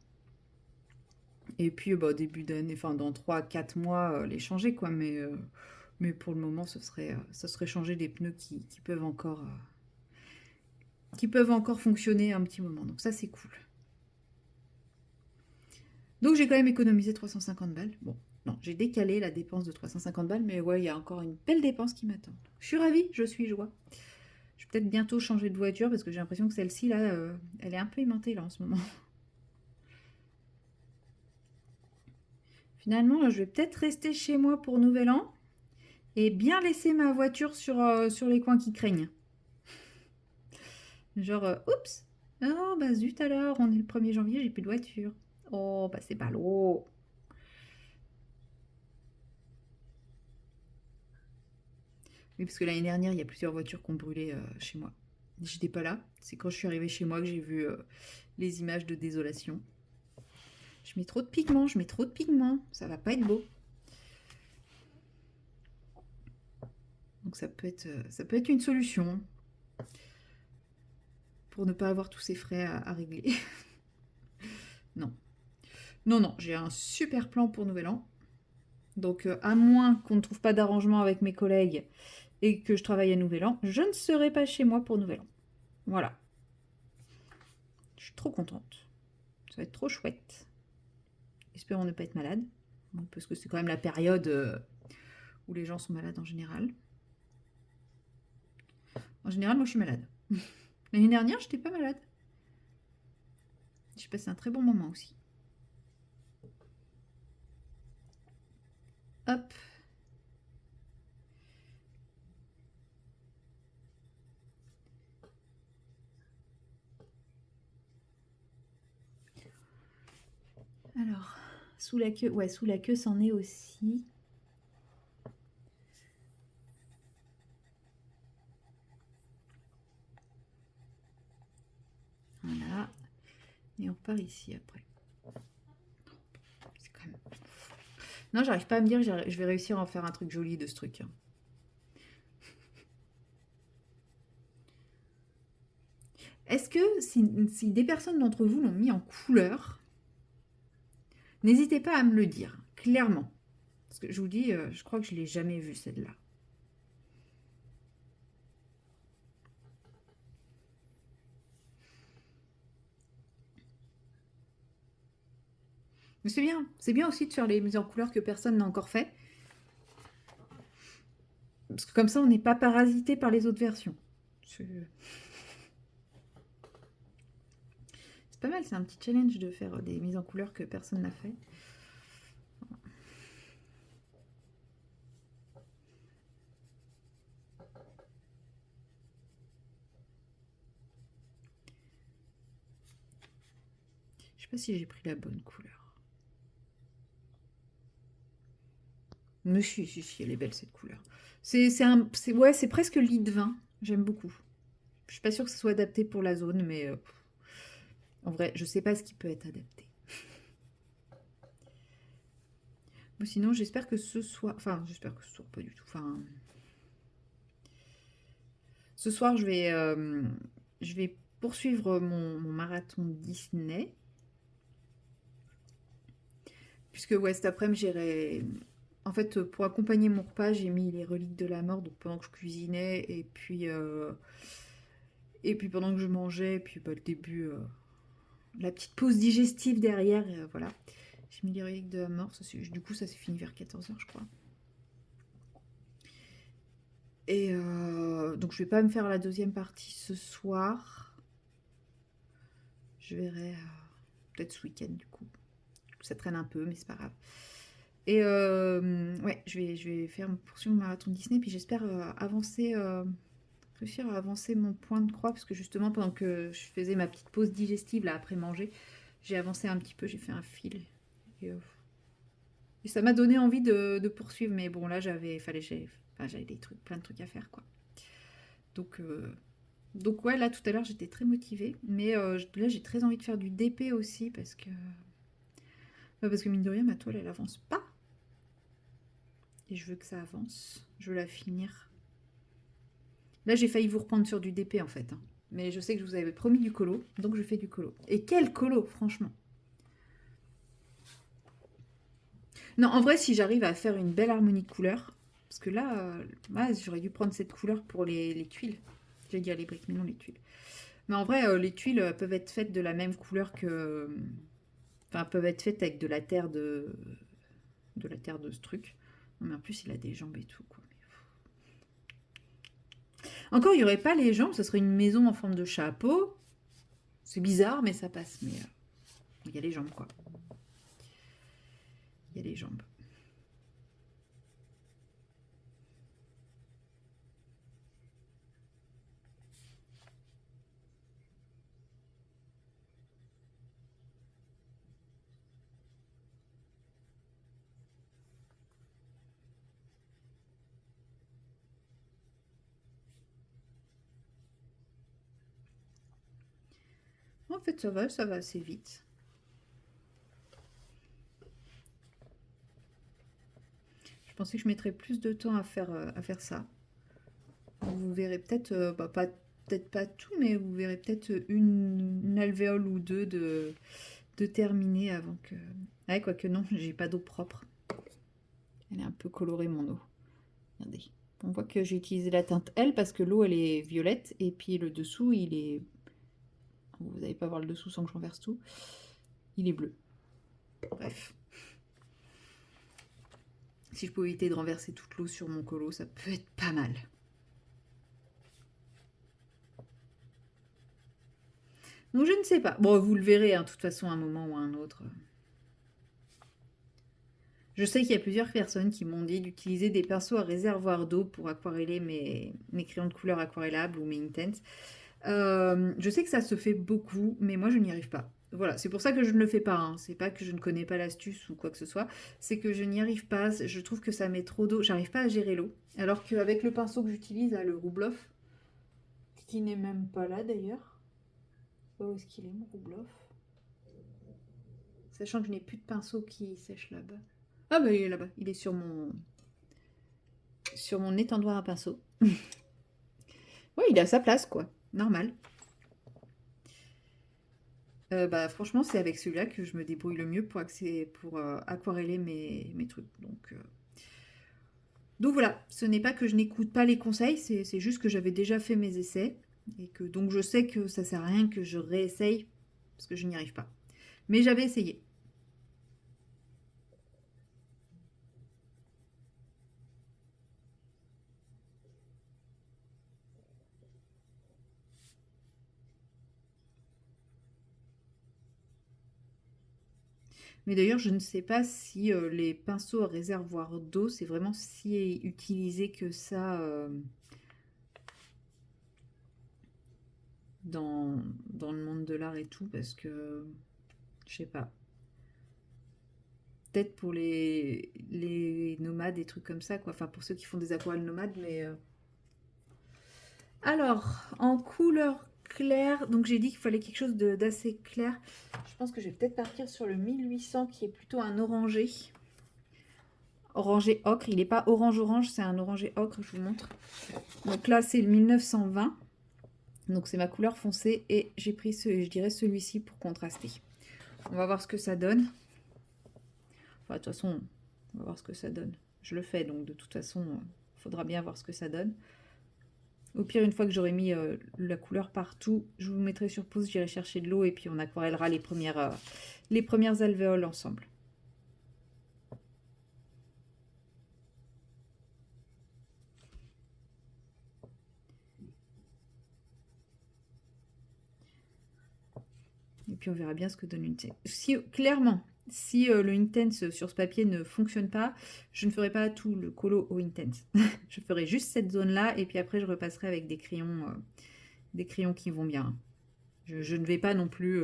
Et puis, bah, début d'année, enfin, dans 3 4 mois, les changer, quoi. Mais pour le moment, ça serait changer des pneus qui peuvent encore fonctionner un petit moment. Donc, ça, c'est cool. Donc j'ai quand même économisé 350 balles. Bon, non, j'ai décalé la dépense de 350 balles, mais ouais, il y a encore une belle dépense qui m'attend. Je suis ravie, je suis joie. Je vais peut-être bientôt changer de voiture parce que j'ai l'impression que celle-ci, là, elle est un peu aimantée, là, en ce moment. Finalement, je vais peut-être rester chez moi pour Nouvel An et bien laisser ma voiture sur les coins qui craignent. Genre, oups, oh bah zut alors, on est le 1er janvier, j'ai plus de voiture. Oh bah c'est ballot. Oui, parce que l'année dernière, il y a plusieurs voitures qui ont brûlé chez moi. J'étais pas là. C'est quand je suis arrivée chez moi que j'ai vu les images de désolation. Je mets trop de pigments, je mets trop de pigments. Ça va pas être beau. Donc ça peut être une solution pour ne pas avoir tous ces frais à régler. Non. Non, non, j'ai un super plan pour Nouvel An. Donc à moins qu'on ne trouve pas d'arrangement avec mes collègues et que je travaille à Nouvel An, je ne serai pas chez moi pour Nouvel An. Voilà. Je suis trop contente. Ça va être trop chouette. Espérons ne pas être malade. Parce que c'est quand même la période où les gens sont malades en général. En général, moi je suis malade. L'année dernière, j'étais pas malade. J'ai passé un très bon moment aussi. Hop. Alors, sous la queue, ouais, sous la queue, c'en est aussi. Voilà. Et on repart ici après. C'est quand même... Non, j'arrive pas à me dire que je vais réussir à en faire un truc joli de ce truc. Est-ce que si des personnes d'entre vous l'ont mis en couleur, n'hésitez pas à me le dire, clairement. Parce que je vous dis, je crois que je ne l'ai jamais vue, celle-là. Mais c'est bien aussi de faire les mises en couleur que personne n'a encore fait. Parce que comme ça, on n'est pas parasité par les autres versions. C'est pas mal, c'est un petit challenge de faire des mises en couleur que personne n'a fait. Je sais pas si j'ai pris la bonne couleur. Mais si, elle est belle cette couleur. C'est presque lit de vin. J'aime beaucoup. Je suis pas sûre que ce soit adapté pour la zone, mais en vrai, je sais pas ce qui peut être adapté. Bon, sinon, j'espère que ce soir... Enfin, j'espère que ce soir, pas du tout. Enfin... Ce soir, je vais poursuivre mon marathon Disney. Puisque, ouais, cet après-midi, j'irai... En fait, pour accompagner mon repas, j'ai mis les reliques de la mort donc pendant que je cuisinais. Et puis pendant que je mangeais, et puis bah, le début... la petite pause digestive derrière, voilà. J'ai mis les reliques de la mort. Du coup, ça s'est fini vers 14 h, je crois. Et donc je vais pas me faire la deuxième partie ce soir. Je verrai peut-être ce week-end du coup. Ça traîne un peu, mais c'est pas grave. Et ouais, je vais faire poursuivre mon marathon Disney, puis j'espère réussir à avancer mon point de croix, parce que justement pendant que je faisais ma petite pause digestive là après manger, j'ai avancé un petit peu, j'ai fait un fil. Et ça m'a donné envie de poursuivre, mais bon là j'avais plein de trucs à faire quoi. Donc ouais, là tout à l'heure j'étais très motivée, mais là j'ai très envie de faire du DP aussi parce que mine de rien ma toile elle avance pas et je veux que ça avance, je veux la finir. Là j'ai failli vous reprendre sur du DP en fait, hein. Mais je sais que je vous avais promis du colo, donc je fais du colo. Et quel colo franchement. Non en vrai si j'arrive à faire une belle harmonie de couleurs, parce que là j'aurais dû prendre cette couleur pour les tuiles. J'allais dire les briques mais non les tuiles. Mais en vrai, les tuiles peuvent être faites de la même couleur que... Enfin, peuvent être faites avec de la terre de ce truc. Non, mais en plus, il a des jambes et tout, quoi. Encore, il n'y aurait pas les jambes, ce serait une maison en forme de chapeau. C'est bizarre, mais ça passe. Mais il y a les jambes, quoi. Il y a les jambes. En fait, ça va assez vite. Je pensais que je mettrais plus de temps à faire ça. Vous verrez peut-être, peut-être pas tout, mais vous verrez peut-être une alvéole ou deux de terminer avant que... Ouais, quoique non, j'ai pas d'eau propre. Elle est un peu colorée, mon eau. Regardez. On voit que j'ai utilisé la teinte L parce que l'eau, elle est violette. Et puis le dessous, il est... Vous n'allez pas voir le dessous sans que je renverse tout. Il est bleu. Bref. Si je pouvais éviter de renverser toute l'eau sur mon colo, ça peut être pas mal. Donc je ne sais pas. Bon, vous le verrez, hein, de toute façon, à un moment ou à un autre. Je sais qu'il y a plusieurs personnes qui m'ont dit d'utiliser des pinceaux à réservoir d'eau pour aquareller mes crayons de couleur aquarellables ou mes Intense. Je sais que ça se fait beaucoup, mais moi je n'y arrive pas. Voilà, c'est pour ça que je ne le fais pas, hein. C'est pas que je ne connais pas l'astuce ou quoi que ce soit, c'est que je n'y arrive pas. Je trouve que ça met trop d'eau, j'arrive pas à gérer l'eau. Alors qu'avec le pinceau que j'utilise, le Roubloff, qui n'est même pas là d'ailleurs. Où est-ce qu'il est mon Roubloff? Sachant que je n'ai plus de pinceau qui sèche là-bas. Ah bah il est là-bas, il est sur mon étendoir à pinceau. Ouais, il est à sa place, quoi. Normal. Bah, franchement, c'est avec celui-là que je me débrouille le mieux pour aquareller mes trucs. Donc voilà, ce n'est pas que je n'écoute pas les conseils, c'est juste que j'avais déjà fait mes essais. Et que donc je sais que ça sert à rien que je réessaye, parce que je n'y arrive pas. Mais j'avais essayé. Mais d'ailleurs, je ne sais pas si les pinceaux à réservoir d'eau, c'est vraiment si utilisé que ça dans le monde de l'art et tout, parce que je sais pas. Peut-être pour les nomades, des trucs comme ça, quoi. Enfin, pour ceux qui font des aquarelles nomades, mais... Alors, en couleur claire, donc j'ai dit qu'il fallait quelque chose d'assez clair. Je pense que je vais peut-être partir sur le 1800, qui est plutôt un orangé. Orangé ocre, il n'est pas orange-orange, c'est un orangé ocre, je vous montre. Donc là, c'est le 1920. Donc c'est ma couleur foncée et j'ai pris, je dirais, celui-ci pour contraster. On va voir ce que ça donne. Enfin, de toute façon, on va voir ce que ça donne. Je le fais, donc de toute façon, il faudra bien voir ce que ça donne. Au pire, une fois que j'aurai mis la couleur partout, je vous mettrai sur pause, j'irai chercher de l'eau et puis on aquarellera les premières alvéoles ensemble. Et puis on verra bien ce que donne une... Clairement, si le Intense sur ce papier ne fonctionne pas, je ne ferai pas tout le colo au Intense. Je ferai juste cette zone-là et puis après je repasserai avec des crayons qui vont bien. Je ne vais pas non plus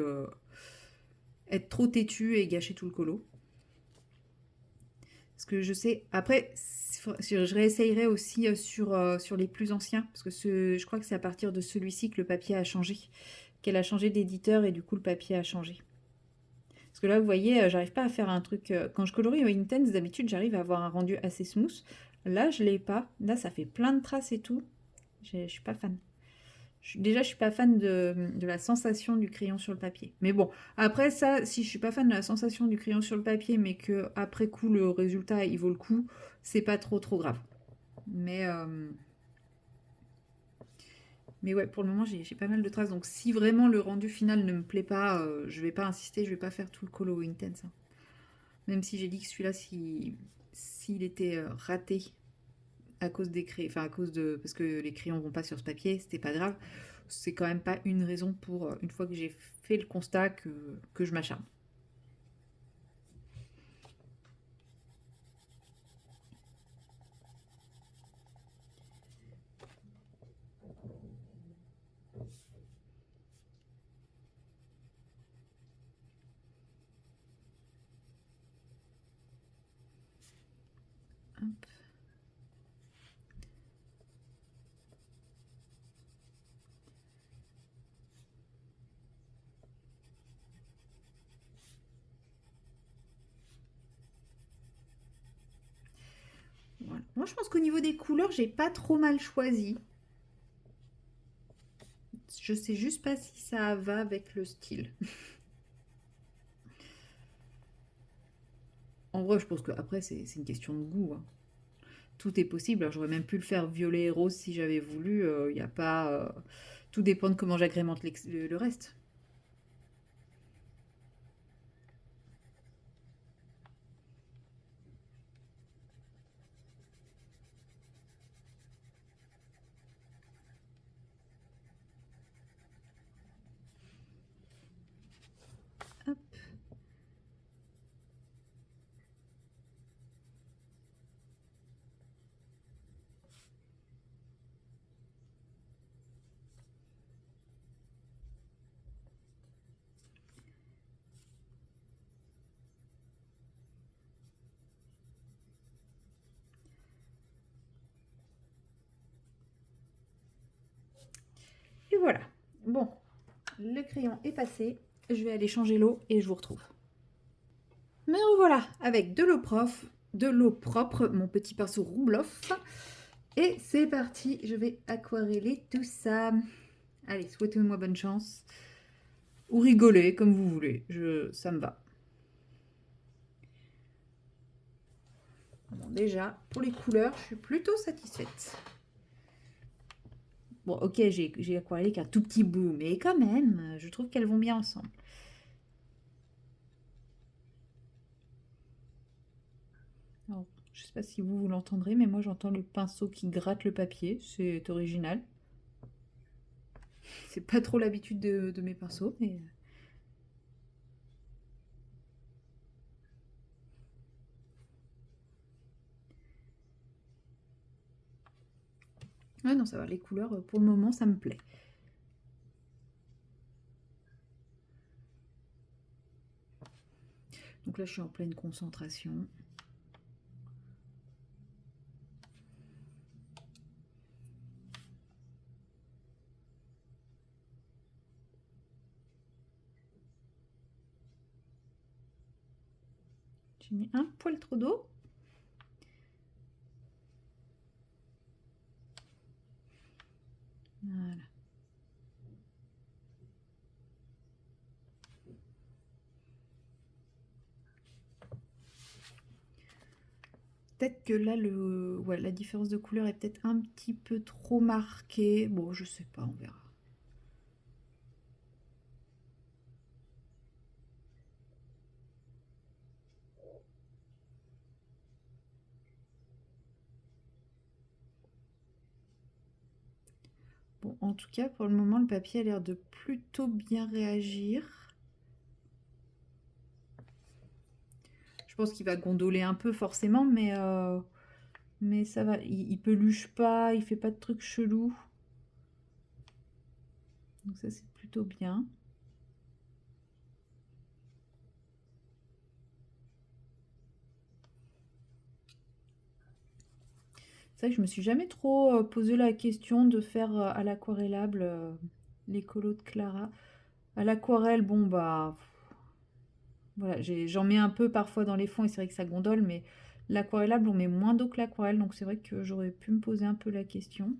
être trop têtu et gâcher tout le colo. Parce que je sais, après, je réessayerai aussi sur les plus anciens, parce que je crois que c'est à partir de celui-ci que le papier a changé, qu'elle a changé d'éditeur et du coup le papier a changé. Parce que là, vous voyez, j'arrive pas à faire un truc... quand je colorie au Intense, d'habitude, j'arrive à avoir un rendu assez smooth. Là, je l'ai pas. Là, ça fait plein de traces et tout. Je suis pas fan. Déjà, je suis pas fan de la sensation du crayon sur le papier. Mais bon, après ça, si je suis pas fan de la sensation du crayon sur le papier, mais que après coup, le résultat, il vaut le coup, c'est pas trop grave. Mais ouais, pour le moment, j'ai pas mal de traces. Donc si vraiment le rendu final ne me plaît pas, je vais pas insister, je vais pas faire tout le colo intense, hein. Même si j'ai dit que celui-là, s'il était raté à cause des crayons, enfin à cause de... parce que les crayons vont pas sur ce papier, c'était pas grave. C'est quand même pas une raison pour, une fois que j'ai fait le constat, que je m'acharne. Hop. Moi, je pense qu'au niveau des couleurs, j'ai pas trop mal choisi. Je sais juste pas si ça va avec le style. En vrai, je pense que après c'est une question de goût, hein. Tout est possible. Alors, j'aurais même pu le faire violet et rose si j'avais voulu. Il y a pas. Tout dépend de comment j'agrémente le reste. Hop. Et voilà. Bon, le crayon est passé. Je vais aller changer l'eau et je vous retrouve. Me revoilà avec de l'eau propre, mon petit pinceau Roubloff. Et c'est parti, je vais aquareller tout ça. Allez, souhaitez-moi bonne chance. Ou rigoler, comme vous voulez. Ça me va. Bon, déjà, pour les couleurs, je suis plutôt satisfaite. Bon, ok, j'ai aquarellé qu'un tout petit bout, mais quand même, je trouve qu'elles vont bien ensemble. Alors, je sais pas si vous l'entendrez, mais moi j'entends le pinceau qui gratte le papier. C'est original. C'est pas trop l'habitude de mes pinceaux, mais... Ouais, non, ça va, les couleurs, pour le moment, ça me plaît. Donc là, je suis en pleine concentration. J'ai mis un poil trop d'eau. Voilà. Peut-être que là, ouais, la différence de couleur est peut-être un petit peu trop marquée. Bon, je sais pas, on verra. Bon, en tout cas, pour le moment, le papier a l'air de plutôt bien réagir. Je pense qu'il va gondoler un peu forcément, mais ça va. Il peluche pas, il fait pas de trucs chelous. Donc ça, c'est plutôt bien. C'est vrai que je me suis jamais trop posé la question de faire à l'aquarellable les colos de Clara. À l'aquarelle, bon bah voilà, j'en mets un peu parfois dans les fonds et c'est vrai que ça gondole, mais l'aquarellable, on met moins d'eau que l'aquarelle, donc c'est vrai que j'aurais pu me poser un peu la question.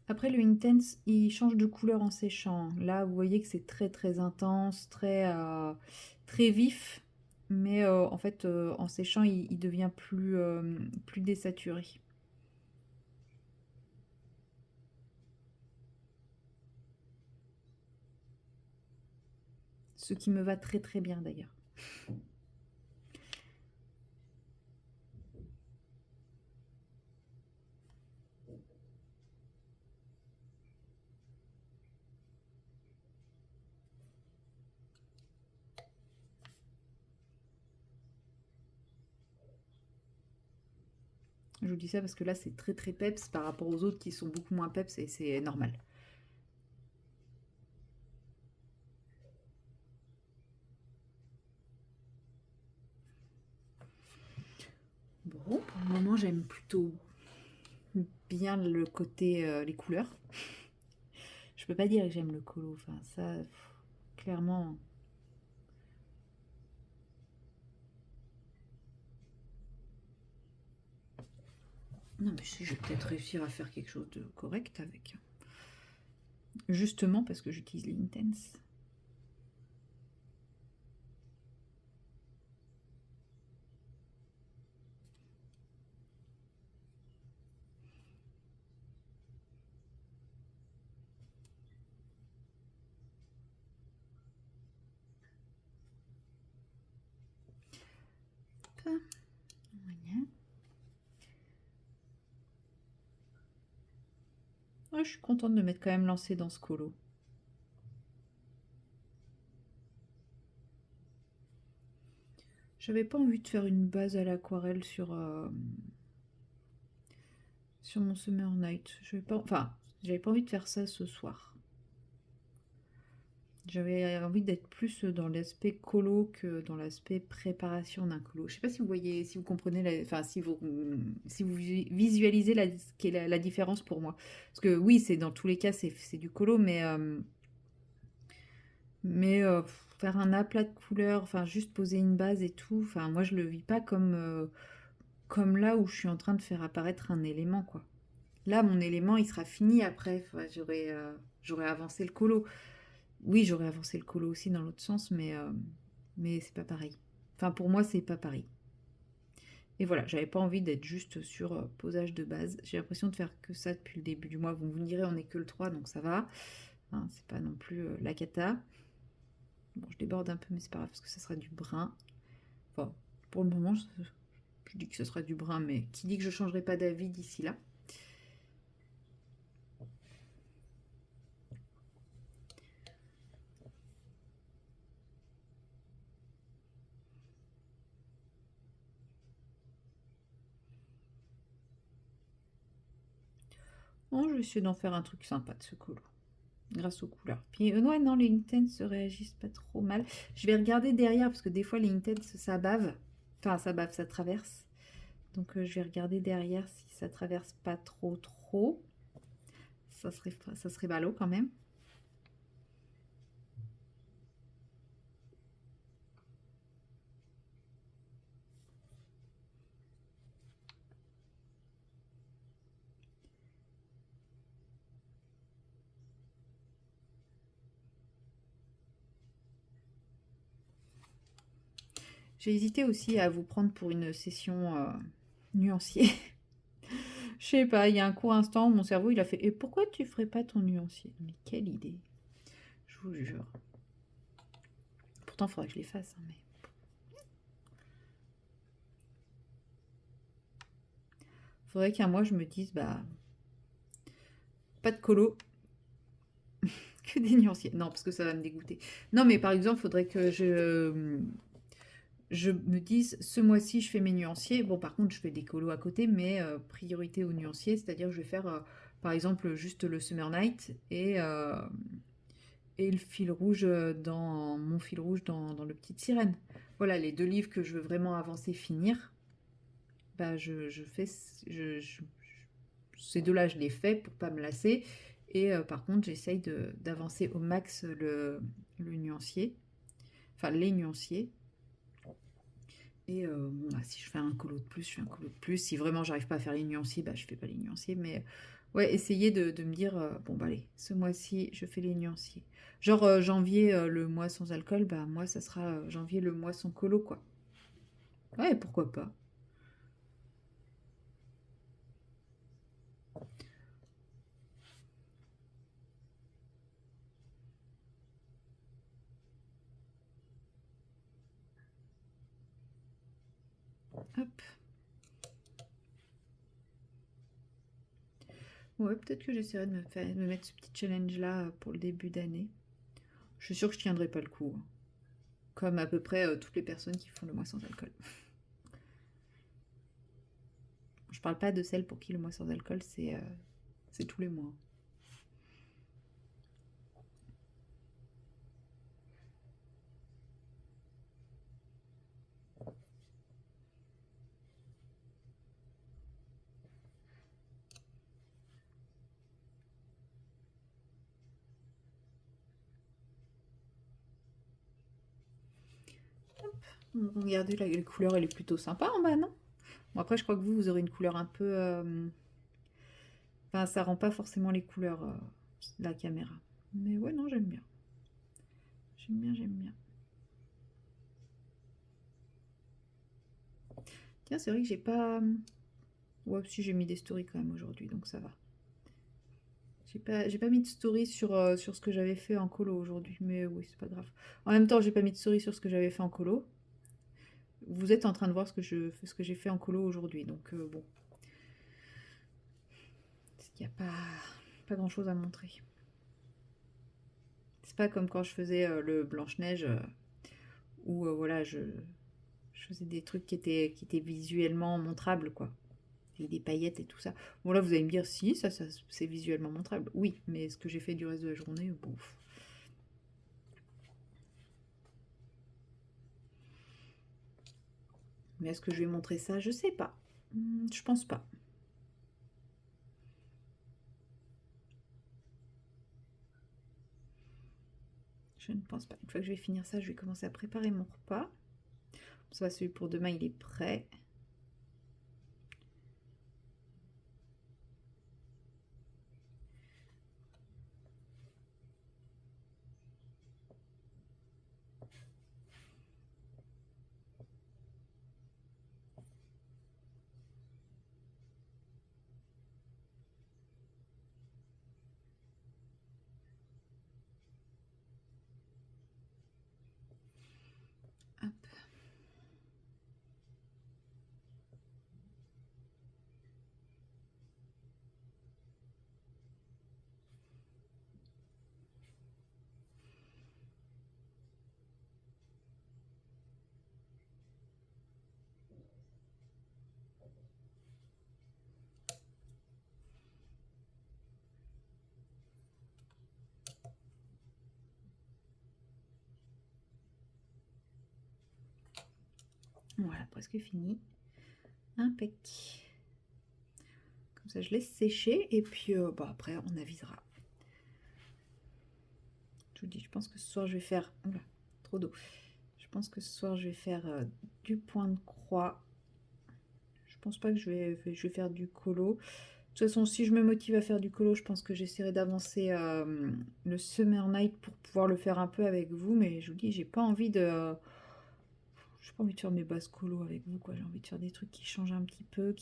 Après, le Intense, il change de couleur en séchant. Là, vous voyez que c'est très très intense, très vif, mais en fait, en séchant, il devient plus désaturé. Ce qui me va très très bien d'ailleurs. Je vous dis ça parce que là, c'est très très peps par rapport aux autres qui sont beaucoup moins peps et c'est normal. moment, j'aime plutôt bien le côté, les couleurs. Je peux pas dire que j'aime le colo, enfin ça, clairement. Non, mais si, je vais peut-être réussir à faire quelque chose de correct avec. Justement parce que j'utilise les Intense. Hop, voilà. Ouais, je suis contente de m'être quand même lancée dans ce colo. J'avais pas envie de faire une base à l'aquarelle sur mon Summer Night. J'avais pas envie de faire ça ce soir. J'avais envie d'être plus dans l'aspect colo que dans l'aspect préparation d'un colo. Je sais pas si vous voyez, si vous comprenez, enfin si vous visualisez quelle est la différence pour moi. Parce que oui, c'est dans tous les cas c'est du colo, mais faire un aplat de couleurs, enfin juste poser une base et tout, enfin moi je le vis pas comme là où je suis en train de faire apparaître un élément quoi. Là mon élément il sera fini après, enfin, j'aurais avancé le colo. Oui, j'aurais avancé le colo aussi dans l'autre sens, mais c'est pas pareil. Enfin, pour moi, c'est pas pareil. Et voilà, j'avais pas envie d'être juste sur posage de base. J'ai l'impression de faire que ça depuis le début du mois. Bon, vous me direz, on est que le 3, donc ça va. Hein, c'est pas non plus la cata. Bon, je déborde un peu, mais c'est pas grave, parce que ça sera du brun. Enfin, pour le moment, je dis que ce sera du brun, mais qui dit que je changerai pas d'avis d'ici là? Bon, je vais essayer d'en faire un truc sympa de ce colo. Grâce aux couleurs. Puis, ouais, non, les Intense réagissent pas trop mal. Je vais regarder derrière, parce que des fois, les Intense, ça bave. Enfin, ça bave, ça traverse. Donc, je vais regarder derrière si ça traverse pas trop. Ça serait ballot quand même. J'ai hésité aussi à vous prendre pour une session nuancier. Je sais pas, il y a un court instant où mon cerveau, il a fait « Et pourquoi tu ferais pas ton nuancier ?» Mais quelle idée. Je vous jure. Pourtant, il faudrait que je les fasse. Hein, mais... faudrait qu'un mois, je me dise « Bah, pas de colo, que des nuanciers. » Non, parce que ça va me dégoûter. Non, mais par exemple, il faudrait que je me dise, ce mois-ci, je fais mes nuanciers. Bon, par contre, je fais des colos à côté, mais priorité aux nuanciers, c'est-à-dire je vais faire, par exemple, juste le Summer Night et le fil rouge dans mon fil rouge dans le Petite Sirène. Voilà, les deux livres que je veux vraiment avancer, finir. Bah, je fais, ces deux-là, je les fais pour pas me lasser. Et par contre, j'essaye d'avancer au max le nuancier, enfin les nuanciers. Et bon, bah, si je fais un colo de plus, je fais un colo de plus. Si vraiment j'arrive pas à faire les nuanciers, bah, je fais pas les nuanciers. Mais ouais, essayer de me dire, bon, bah allez, ce mois-ci, je fais les nuanciers. Genre janvier, le mois sans alcool, bah moi, ça sera janvier, le mois sans colo, quoi. Ouais, pourquoi pas. Hop. Ouais, peut-être que j'essaierai de me mettre ce petit challenge-là pour le début d'année. Je suis sûre que je tiendrai pas le coup, hein. Comme à peu près toutes les personnes qui font le mois sans alcool. Je parle pas de celles pour qui le mois sans alcool, c'est tous les mois. Regardez, là, les couleurs, elle est plutôt sympa en bas, non? Bon, après, je crois que vous aurez une couleur un peu... Enfin, ça rend pas forcément les couleurs de la caméra. Mais ouais, non, j'aime bien. J'aime bien, j'aime bien. Tiens, c'est vrai que j'ai pas... Ouais, si j'ai mis des stories quand même aujourd'hui, donc ça va. J'ai pas mis de story sur ce que j'avais fait en colo aujourd'hui, mais oui, c'est pas grave. En même temps, j'ai pas mis de story sur ce que j'avais fait en colo. Vous êtes en train de voir ce que j'ai fait en colo aujourd'hui, donc bon. Il n'y a pas grand chose à montrer. C'est pas comme quand je faisais le Blanche-Neige où voilà, je faisais des trucs qui étaient visuellement montrables, quoi. Avec des paillettes et tout ça. Bon, là, vous allez me dire, si, ça c'est visuellement montrable. Oui, mais ce que j'ai fait du reste de la journée, bouf. Mais est-ce que je vais montrer ça? Je sais pas. Je pense pas. Je ne pense pas. Une fois que je vais finir ça, je vais commencer à préparer mon repas. Ça va, celui pour demain, il est prêt. Hop. Voilà, presque fini. Impec. Comme ça, je laisse sécher et puis bah, après, on avisera. Je vous dis, je pense que ce soir, je vais faire... Oula, trop d'eau. Je pense que ce soir, je vais faire du point de croix. Je pense pas que je vais faire du colo. De toute façon, si je me motive à faire du colo, je pense que j'essaierai d'avancer le Summer Night pour pouvoir le faire un peu avec vous. Mais je vous dis, j'ai pas envie de... J'ai pas envie de faire mes bases colo avec vous, quoi. J'ai envie de faire des trucs qui changent un petit peu,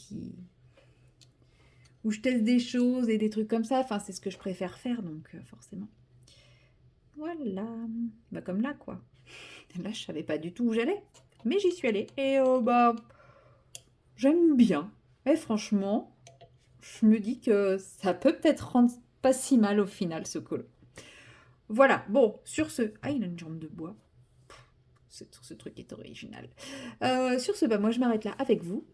où je teste des choses et des trucs comme ça. Enfin, c'est ce que je préfère faire, donc forcément. Voilà. Bah, comme là, quoi. Là, je savais pas du tout où j'allais. Mais j'y suis allée. Et bah, j'aime bien. Et franchement, je me dis que ça peut peut-être rendre pas si mal au final, ce colo. Voilà. Bon, sur ce... Ah, il a une jambe de bois. Ce truc est original. Sur ce, bah, moi, je m'arrête là avec vous.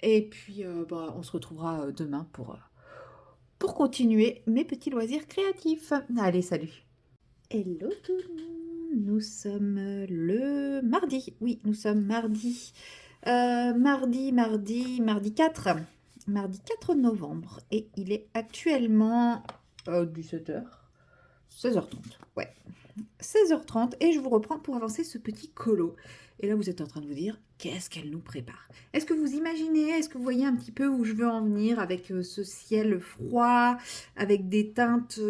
Et puis, bah, on se retrouvera demain pour continuer mes petits loisirs créatifs. Allez, salut. Hello tout le monde, nous sommes le mardi. Oui, nous sommes mardi. Mardi 4. Mardi 4 novembre. Et il est actuellement 17h. 16h30. Ouais. 16h30 et je vous reprends pour avancer ce petit colo. Et là, vous êtes en train de vous dire, qu'est-ce qu'elle nous prépare? Est-ce que vous imaginez, est-ce que vous voyez un petit peu où je veux en venir avec ce ciel froid, avec des teintes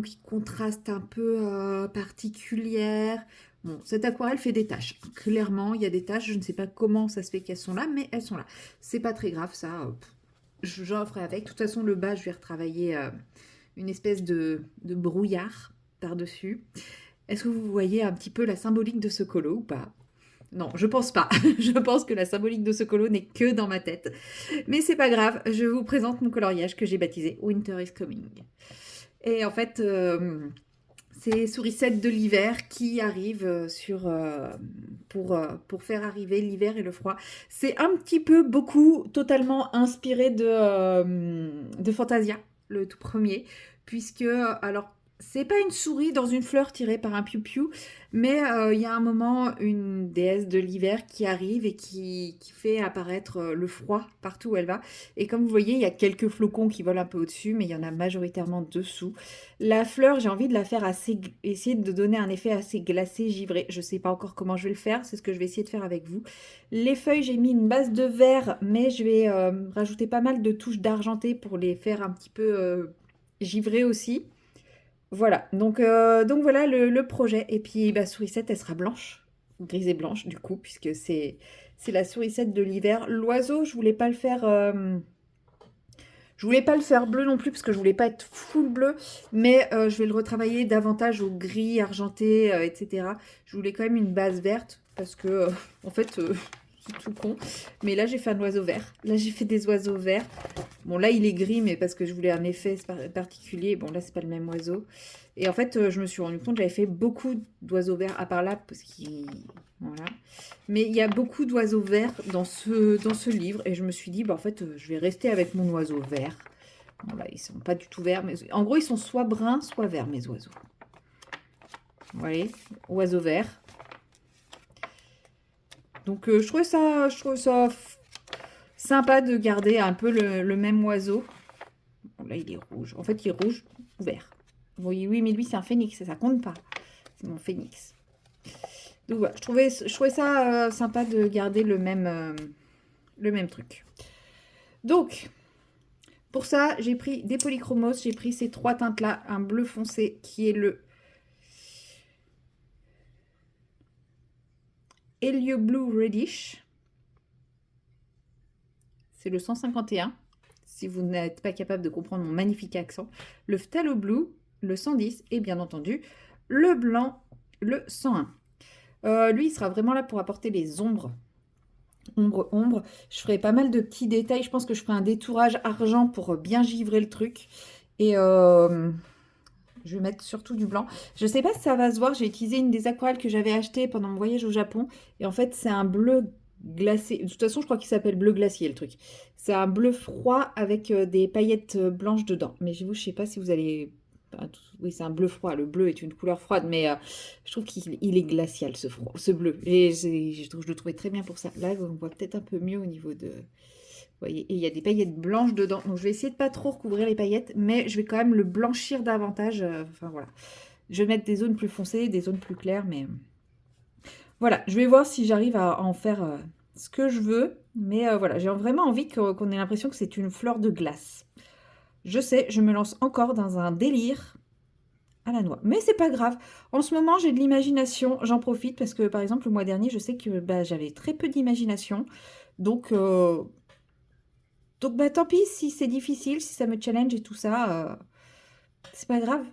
qui contrastent un peu particulières? Bon, cette aquarelle fait des taches. Clairement, il y a des taches. Je ne sais pas comment ça se fait qu'elles sont là, mais elles sont là. C'est pas très grave, ça. J'en ferai avec. De toute façon, le bas, je vais retravailler une espèce de brouillard par-dessus. Est-ce que vous voyez un petit peu la symbolique de ce colo ou pas? Non, je pense pas. Je pense que la symbolique de ce colo n'est que dans ma tête. Mais c'est pas grave, je vous présente mon coloriage que j'ai baptisé Winter is Coming. Et en fait, c'est Sourisette de l'hiver qui arrive pour faire arriver l'hiver et le froid. C'est un petit peu beaucoup totalement inspiré de Fantasia, le tout premier, puisque alors C'est pas une souris dans une fleur tirée par un piou-piou, mais il y a un moment une déesse de l'hiver qui arrive et qui fait apparaître le froid partout où elle va. Et comme vous voyez, il y a quelques flocons qui volent un peu au-dessus, mais il y en a majoritairement dessous. La fleur, j'ai envie de la faire essayer de donner un effet assez glacé, givré. Je sais pas encore comment je vais le faire, c'est ce que je vais essayer de faire avec vous. Les feuilles, j'ai mis une base de verre, mais je vais rajouter pas mal de touches d'argenté pour les faire un petit peu givrées aussi. Voilà, donc voilà le projet. Et puis, bah, Sourisette, elle sera blanche, grise et blanche, du coup, puisque c'est la Sourisette de l'hiver. L'oiseau, je voulais pas le faire bleu non plus, parce que je voulais pas être full bleu, mais je vais le retravailler davantage au gris, argenté, etc. Je voulais quand même une base verte, parce que, en fait, c'est tout con. Mais là, j'ai fait un oiseau vert. Là, j'ai fait des oiseaux verts. Bon, là, il est gris, mais parce que je voulais un effet particulier. Bon, là, c'est pas le même oiseau. Et en fait, je me suis rendu compte que j'avais fait beaucoup d'oiseaux verts, à part là, parce qu'il... Voilà. Mais il y a beaucoup d'oiseaux verts dans ce livre. Et je me suis dit, bah, en fait, je vais rester avec mon oiseau vert. Bon, là, ils sont pas du tout verts. Mais... En gros, ils sont soit bruns, soit verts, mes oiseaux. Vous voyez, oiseau vert. Donc, je trouvais ça sympa de garder un peu le même oiseau. Bon, là, il est rouge. En fait, il est rouge ou vert. Oui, oui, mais lui, c'est un phénix. Ça compte pas. C'est mon phénix. Donc, voilà. Je trouvais ça sympa de garder le même truc. Donc, pour ça, j'ai pris des polychromos. J'ai pris ces trois teintes-là. Un bleu foncé qui est le Helio Blue Reddish. C'est le 151. Si vous n'êtes pas capable de comprendre mon magnifique accent. Le Phthalo Blue, le 110. Et bien entendu, le blanc, le 101. Lui, il sera vraiment là pour apporter les ombres. Ombre. Je ferai pas mal de petits détails. Je pense que je ferai un détourage argent pour bien givrer le truc. Et je vais mettre surtout du blanc. Je sais pas si ça va se voir. J'ai utilisé une des aquarelles que j'avais achetées pendant mon voyage au Japon. Et en fait, c'est un bleu glacé. De toute façon, je crois qu'il s'appelle bleu glacier, le truc. C'est un bleu froid avec des paillettes blanches dedans. Mais je sais pas si vous allez... Oui, c'est un bleu froid. Le bleu est une couleur froide, mais je trouve qu'il est glacial, ce bleu. Et je le trouvais très bien pour ça. Là, on voit peut-être un peu mieux au niveau de... Vous voyez, et il y a des paillettes blanches dedans. Donc, je vais essayer de pas trop recouvrir les paillettes, mais je vais quand même le blanchir davantage. Enfin, voilà. Je vais mettre des zones plus foncées, des zones plus claires, mais... Voilà, je vais voir si j'arrive à en faire ce que je veux. Mais voilà, j'ai vraiment envie qu'on ait l'impression que c'est une fleur de glace. Je sais, je me lance encore dans un délire à la noix. Mais c'est pas grave. En ce moment, j'ai de l'imagination. J'en profite parce que, par exemple, le mois dernier, je sais que bah, j'avais très peu d'imagination. Donc, bah, tant pis si c'est difficile, si ça me challenge et tout ça. C'est pas grave.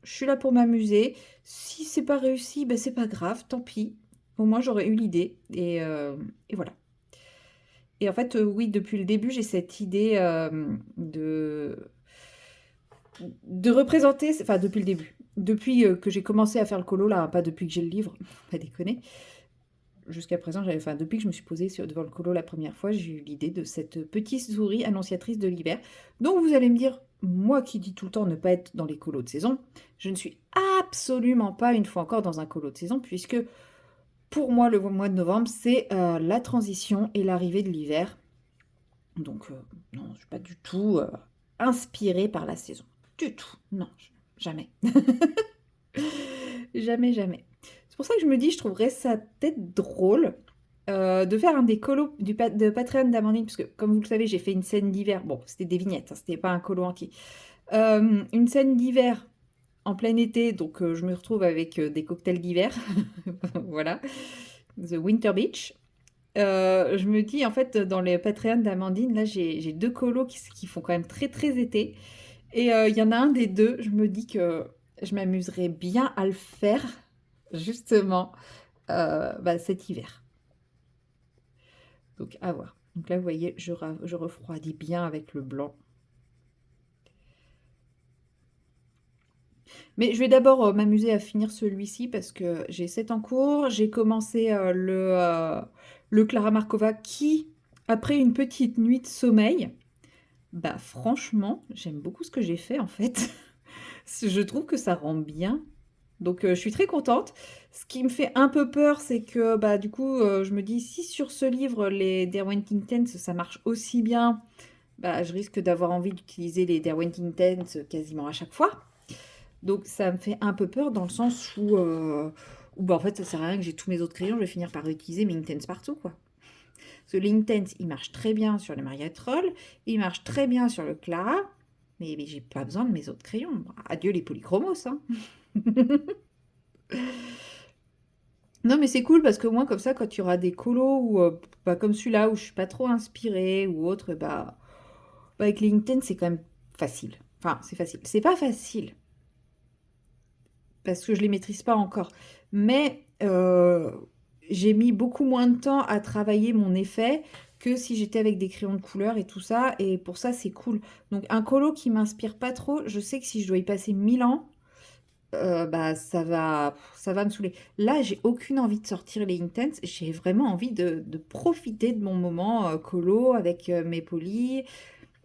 Je suis là pour m'amuser. Si c'est pas réussi, bah, c'est pas grave. Tant pis. Au moins, j'aurais eu l'idée. Et voilà. Et en fait, oui, depuis le début, j'ai cette idée de représenter, enfin depuis le début, depuis que j'ai commencé à faire le colo, là, pas depuis que j'ai le livre, pas déconner, jusqu'à présent, enfin depuis que je me suis posée devant le colo la première fois, j'ai eu l'idée de cette petite souris annonciatrice de l'hiver. Donc vous allez me dire, moi qui dis tout le temps ne pas être dans les colos de saison, je ne suis absolument pas une fois encore dans un colo de saison, puisque pour moi le mois de novembre, c'est la transition et l'arrivée de l'hiver. Donc non, je ne suis pas du tout inspirée par la saison. Du tout. Non, jamais. Jamais, jamais. C'est pour ça que je me dis, je trouverais ça peut-être drôle de faire un des colos de Patreon d'Amandine, parce que comme vous le savez, j'ai fait une scène d'hiver. Bon, c'était des vignettes, hein, c'était pas un colo entier. Une scène d'hiver en plein été, donc je me retrouve avec des cocktails d'hiver. Voilà. The Winter Beach. Je me dis, en fait, dans les Patreon d'Amandine, là, j'ai deux colos qui font quand même très, très été. Et il y en a un des deux, je me dis que je m'amuserais bien à le faire, justement, bah, cet hiver. Donc, à voir. Donc là, vous voyez, je refroidis bien avec le blanc. Mais je vais d'abord m'amuser à finir celui-ci parce que j'ai 7 en cours. J'ai commencé le Clara Markova qui, après une petite nuit de sommeil, bah franchement, j'aime beaucoup ce que j'ai fait en fait. Je trouve que ça rend bien. Donc, je suis très contente. Ce qui me fait un peu peur, c'est que, bah, du coup, je me dis, si sur ce livre, les Derwent Intense, ça marche aussi bien, bah, je risque d'avoir envie d'utiliser les Derwent Intense quasiment à chaque fois. Donc, ça me fait un peu peur dans le sens où bah, en fait, ça sert à rien que j'ai tous mes autres crayons, je vais finir par réutiliser mes Intense partout, quoi. Parce que l'Intense, il marche très bien sur les Maria Troll, il marche très bien sur le Clara, mais j'ai pas besoin de mes autres crayons. Adieu les polychromos, hein. Non, mais c'est cool parce que moi, comme ça, quand il y aura des colos ou bah, comme celui-là où je suis pas trop inspirée ou autre, bah, avec les Intense, c'est quand même facile. Enfin, c'est facile. C'est pas facile parce que je les maîtrise pas encore. Mais j'ai mis beaucoup moins de temps à travailler mon effet que si j'étais avec des crayons de couleur et tout ça. Et pour ça, c'est cool. Donc, un colo qui m'inspire pas trop, je sais que si je dois y passer 1000 ans, bah, ça va me saouler. Là, j'ai aucune envie de sortir les Intense. J'ai vraiment envie de profiter de mon moment colo avec mes polis,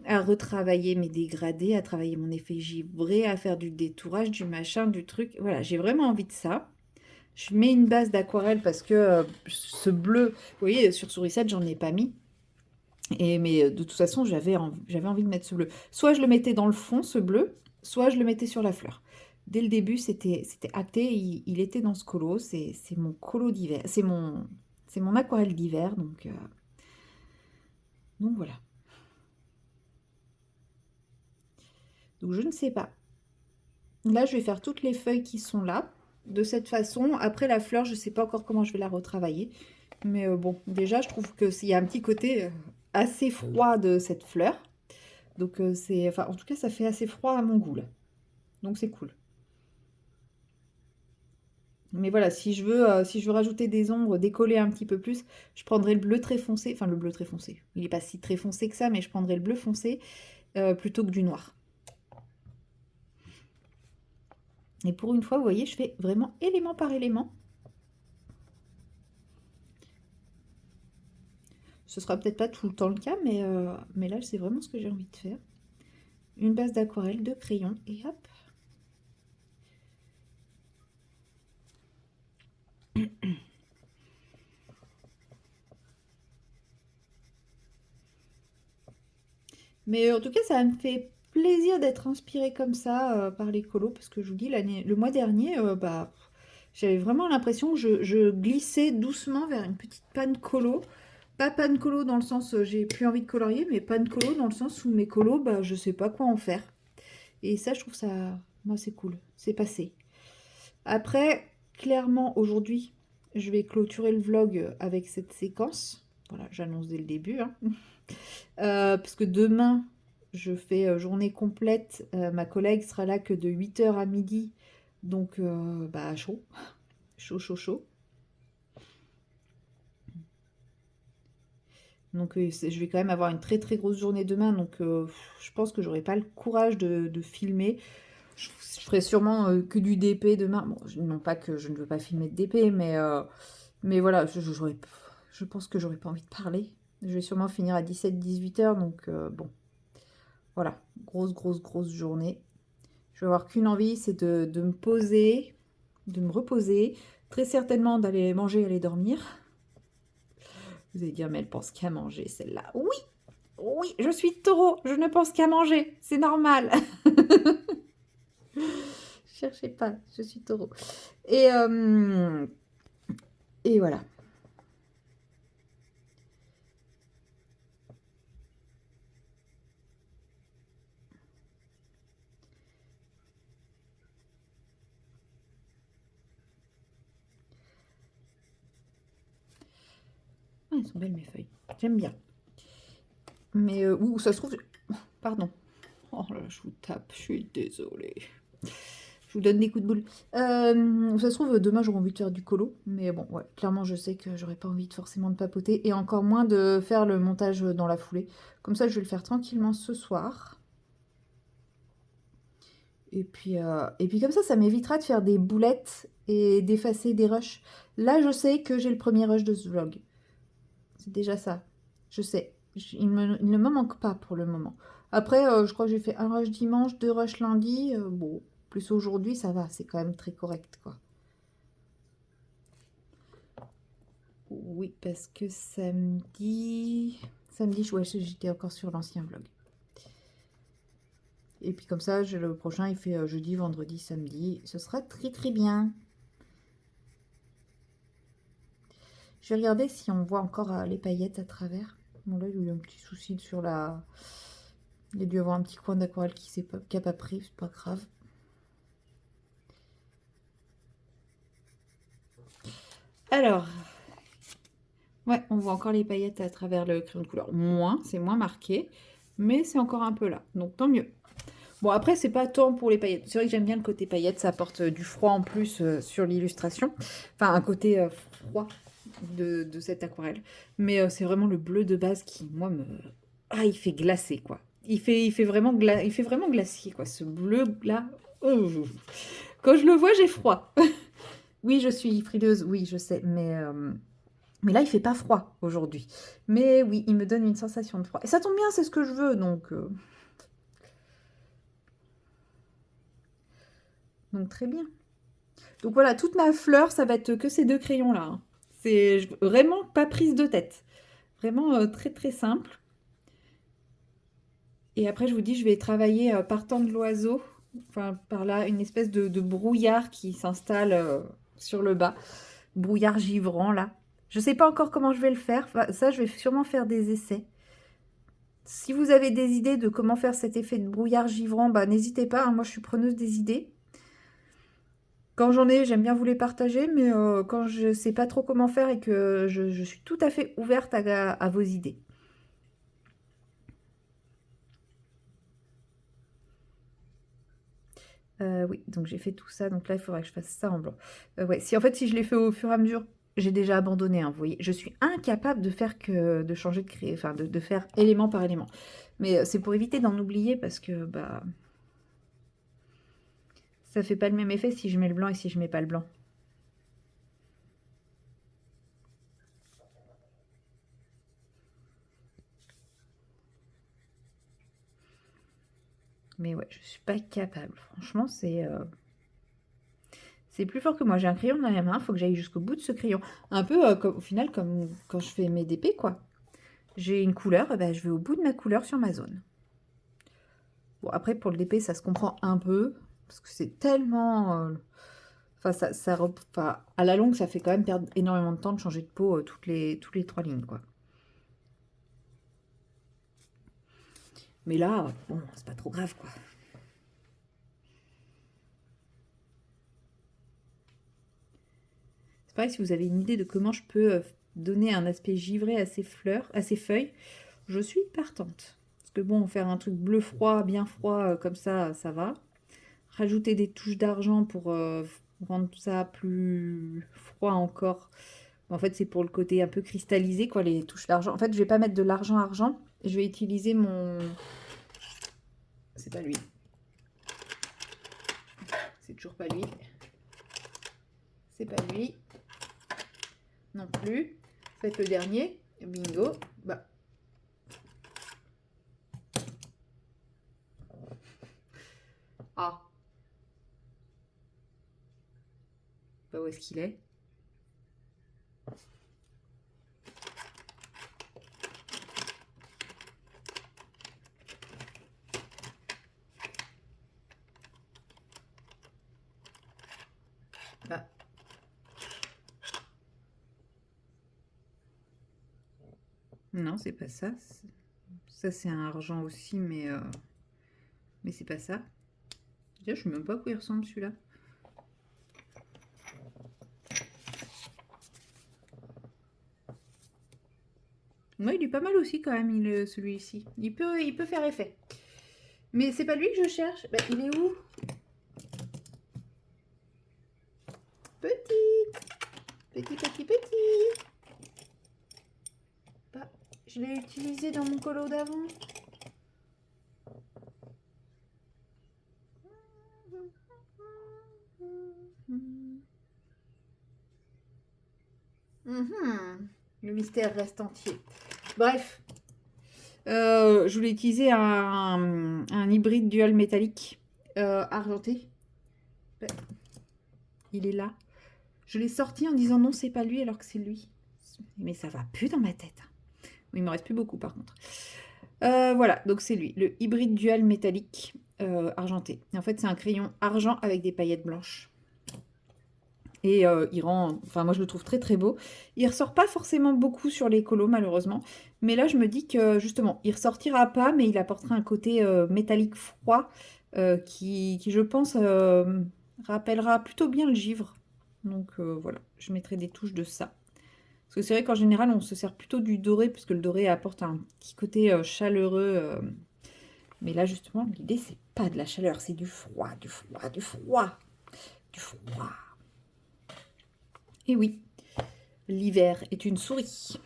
à retravailler mes dégradés, à travailler mon effet givré, à faire du détourage, du machin, du truc. Voilà, j'ai vraiment envie de ça. Je mets une base d'aquarelle parce que ce bleu, vous voyez, sur Sourisette, j'en ai pas mis. Mais de toute façon, j'avais envie de mettre ce bleu. Soit je le mettais dans le fond, ce bleu, soit je le mettais sur la fleur. Dès le début, c'était acté, il était dans ce colo. C'est mon colo d'hiver, c'est mon aquarelle d'hiver, donc voilà. Donc je ne sais pas. Là, je vais faire toutes les feuilles qui sont là, de cette façon. Après, la fleur, je ne sais pas encore comment je vais la retravailler. Mais bon, déjà, je trouve qu'il y a un petit côté assez froid de cette fleur. Donc, enfin, en tout cas, ça fait assez froid à mon goût, là. Donc, c'est cool. Mais voilà, si je veux rajouter des ombres, décoller un petit peu plus, je prendrai le bleu très foncé. Enfin, le bleu très foncé. Il n'est pas si très foncé que ça, mais je prendrai le bleu foncé plutôt que du noir. Et pour une fois, vous voyez, je fais vraiment élément par élément. Ce sera peut-être pas tout le temps le cas, mais là, c'est vraiment ce que j'ai envie de faire. Une base d'aquarelle, de crayon, et hop. Mais en tout cas, ça me fait plaisir d'être inspirée comme ça par les colos, parce que je vous dis, le mois dernier, bah, j'avais vraiment l'impression que je glissais doucement vers une petite panne colo. Pas panne colo dans le sens j'ai plus envie de colorier, mais panne colo dans le sens où mes colos, bah, je sais pas quoi en faire. Et ça, je trouve ça, moi, c'est cool, c'est passé. Après, clairement, aujourd'hui, je vais clôturer le vlog avec cette séquence. Voilà, j'annonce dès le début, hein. Parce que demain, je fais journée complète. Ma collègue sera là que de 8 h à midi. Donc, bah, chaud. Chaud, chaud, chaud. Donc, je vais quand même avoir une très, très grosse journée demain. Donc, je pense que j'aurai pas le courage de filmer. Je ferai sûrement que du DP demain. Bon, non pas que je ne veux pas filmer de DP, mais voilà, je pense que j'aurai pas envie de parler. Je vais sûrement finir à 17-18 h, donc bon, voilà, grosse, grosse, grosse journée. Je vais avoir qu'une envie, c'est de me poser, de me reposer, très certainement d'aller manger et aller dormir. Vous allez dire, mais elle pense qu'à manger, celle-là. Oui, oui, je suis taureau, je ne pense qu'à manger, c'est normal. Cherchez pas, je suis taureau. Et voilà. Ah, elles sont belles mes feuilles. J'aime bien. Mais où ça se trouve... Pardon. Oh là, je vous tape, je suis désolée. Je vous donne des coups de boule. Ça se trouve, demain j'aurai envie de faire du colo. Mais bon, ouais, clairement je sais que j'aurais pas envie de forcément de papoter. Et encore moins de faire le montage dans la foulée. Comme ça, je vais le faire tranquillement ce soir. Et puis comme ça m'évitera de faire des boulettes et d'effacer des rushs. Là, je sais que j'ai le premier rush de ce vlog. C'est déjà ça. Je sais. Il ne me manque pas pour le moment. Après, je crois que j'ai fait un rush dimanche, 2 rushs lundi. Bon. Plus aujourd'hui, ça va, c'est quand même très correct, quoi. Oui, parce que samedi... Samedi, ouais, j'étais encore sur l'ancien vlog. Et puis comme ça, le prochain, il fait jeudi, vendredi, samedi. Ce sera très très bien. Je vais regarder si on voit encore les paillettes à travers. Bon, là, il y a eu un petit souci sur la... Il a dû avoir un petit coin d'aquarelle qui n'a pas pris, c'est pas grave. Alors, ouais, on voit encore les paillettes à travers le crayon de couleur. Moins, c'est moins marqué, mais c'est encore un peu là, donc tant mieux. Bon, après, c'est pas tant pour les paillettes. C'est vrai que j'aime bien le côté paillettes, ça apporte du froid en plus sur l'illustration. Enfin, un côté froid de cette aquarelle. Mais c'est vraiment le bleu de base qui, moi, me... Ah, il fait glacer, quoi. Il fait vraiment glacier, quoi. Ce bleu-là... Oh. Quand je le vois, j'ai froid. Oui, je suis frileuse, oui, je sais, mais là, il fait pas froid aujourd'hui. Mais oui, il me donne une sensation de froid. Et ça tombe bien, c'est ce que je veux, donc... Donc très bien. Donc voilà, toute ma fleur, ça va être que ces deux crayons-là. Hein. C'est vraiment pas prise de tête. Vraiment très très simple. Et après, je vous dis, je vais travailler partant de l'oiseau. Enfin, par là, une espèce de brouillard qui s'installe sur le bas. Brouillard givrant, là. Je sais pas encore comment je vais le faire. Enfin, ça, je vais sûrement faire des essais. Si vous avez des idées de comment faire cet effet de brouillard givrant, bah, n'hésitez pas. Hein, moi, je suis preneuse des idées. Quand j'en ai, j'aime bien vous les partager, mais quand je ne sais pas trop comment faire et que je suis tout à fait ouverte à vos idées. Oui, donc j'ai fait tout ça, donc là, il faudrait que je fasse ça en blanc. Ouais, si en fait, si je l'ai fait au fur et à mesure, j'ai déjà abandonné, hein, vous voyez. Je suis incapable de faire de changer de créer, enfin, de faire élément par élément. Mais c'est pour éviter d'en oublier parce que, bah, ça fait pas le même effet si je mets le blanc et si je mets pas le blanc. Mais ouais, je suis pas capable. Franchement, c'est plus fort que moi. J'ai un crayon dans la main, il faut que j'aille jusqu'au bout de ce crayon. Un peu au final comme quand je fais mes DP, quoi. J'ai une couleur, et ben, je vais au bout de ma couleur sur ma zone. Bon, après, pour le DP, ça se comprend un peu, parce que c'est tellement... Enfin, enfin, à la longue, ça fait quand même perdre énormément de temps de changer de peau toutes les 3 lignes, quoi. Mais là, bon, c'est pas trop grave, quoi. C'est pareil, si vous avez une idée de comment je peux donner un aspect givré à ces fleurs, à ces feuilles, je suis partante. Parce que bon, faire un truc bleu froid, bien froid, comme ça va. Rajouter des touches d'argent pour rendre ça plus froid encore. En fait, c'est pour le côté un peu cristallisé, quoi, les touches d'argent. En fait, je vais pas mettre de l'argent-argent. Je vais utiliser mon... C'est pas lui. C'est toujours pas lui. C'est pas lui. Non plus. Faites le dernier. Bingo. Bah. Ah. Bah, où est-ce qu'il est? Bah. Non, c'est pas ça. Ça, c'est un argent aussi, mais c'est pas ça. Déjà, je sais même pas à quoi il ressemble celui-là. Moi, il est pas mal aussi quand même, celui-ci. Il peut faire effet. Mais c'est pas lui que je cherche. Bah, il est où? Petit. Bah, je l'ai utilisé dans mon colo d'avant. Le mystère reste entier. Bref, je voulais utiliser un hybride dual métallique argenté. Ben, il est là. Je l'ai sorti en disant non, c'est pas lui alors que c'est lui. Mais ça va plus dans ma tête. Oui, il me reste plus beaucoup par contre. Voilà, donc c'est lui, le hybride dual métallique argenté. Et en fait, c'est un crayon argent avec des paillettes blanches. Et il rend, enfin moi je le trouve très très beau. Il ressort pas forcément beaucoup sur les colos malheureusement, mais là je me dis que justement il ressortira pas, mais il apportera un côté métallique froid qui je pense rappellera plutôt bien le givre. Donc voilà, je mettrai des touches de ça. Parce que c'est vrai qu'en général on se sert plutôt du doré, puisque le doré apporte un petit côté chaleureux. Mais là justement l'idée c'est pas de la chaleur, c'est du froid, du froid, du froid, du froid. Et oui, l'hiver est une souris.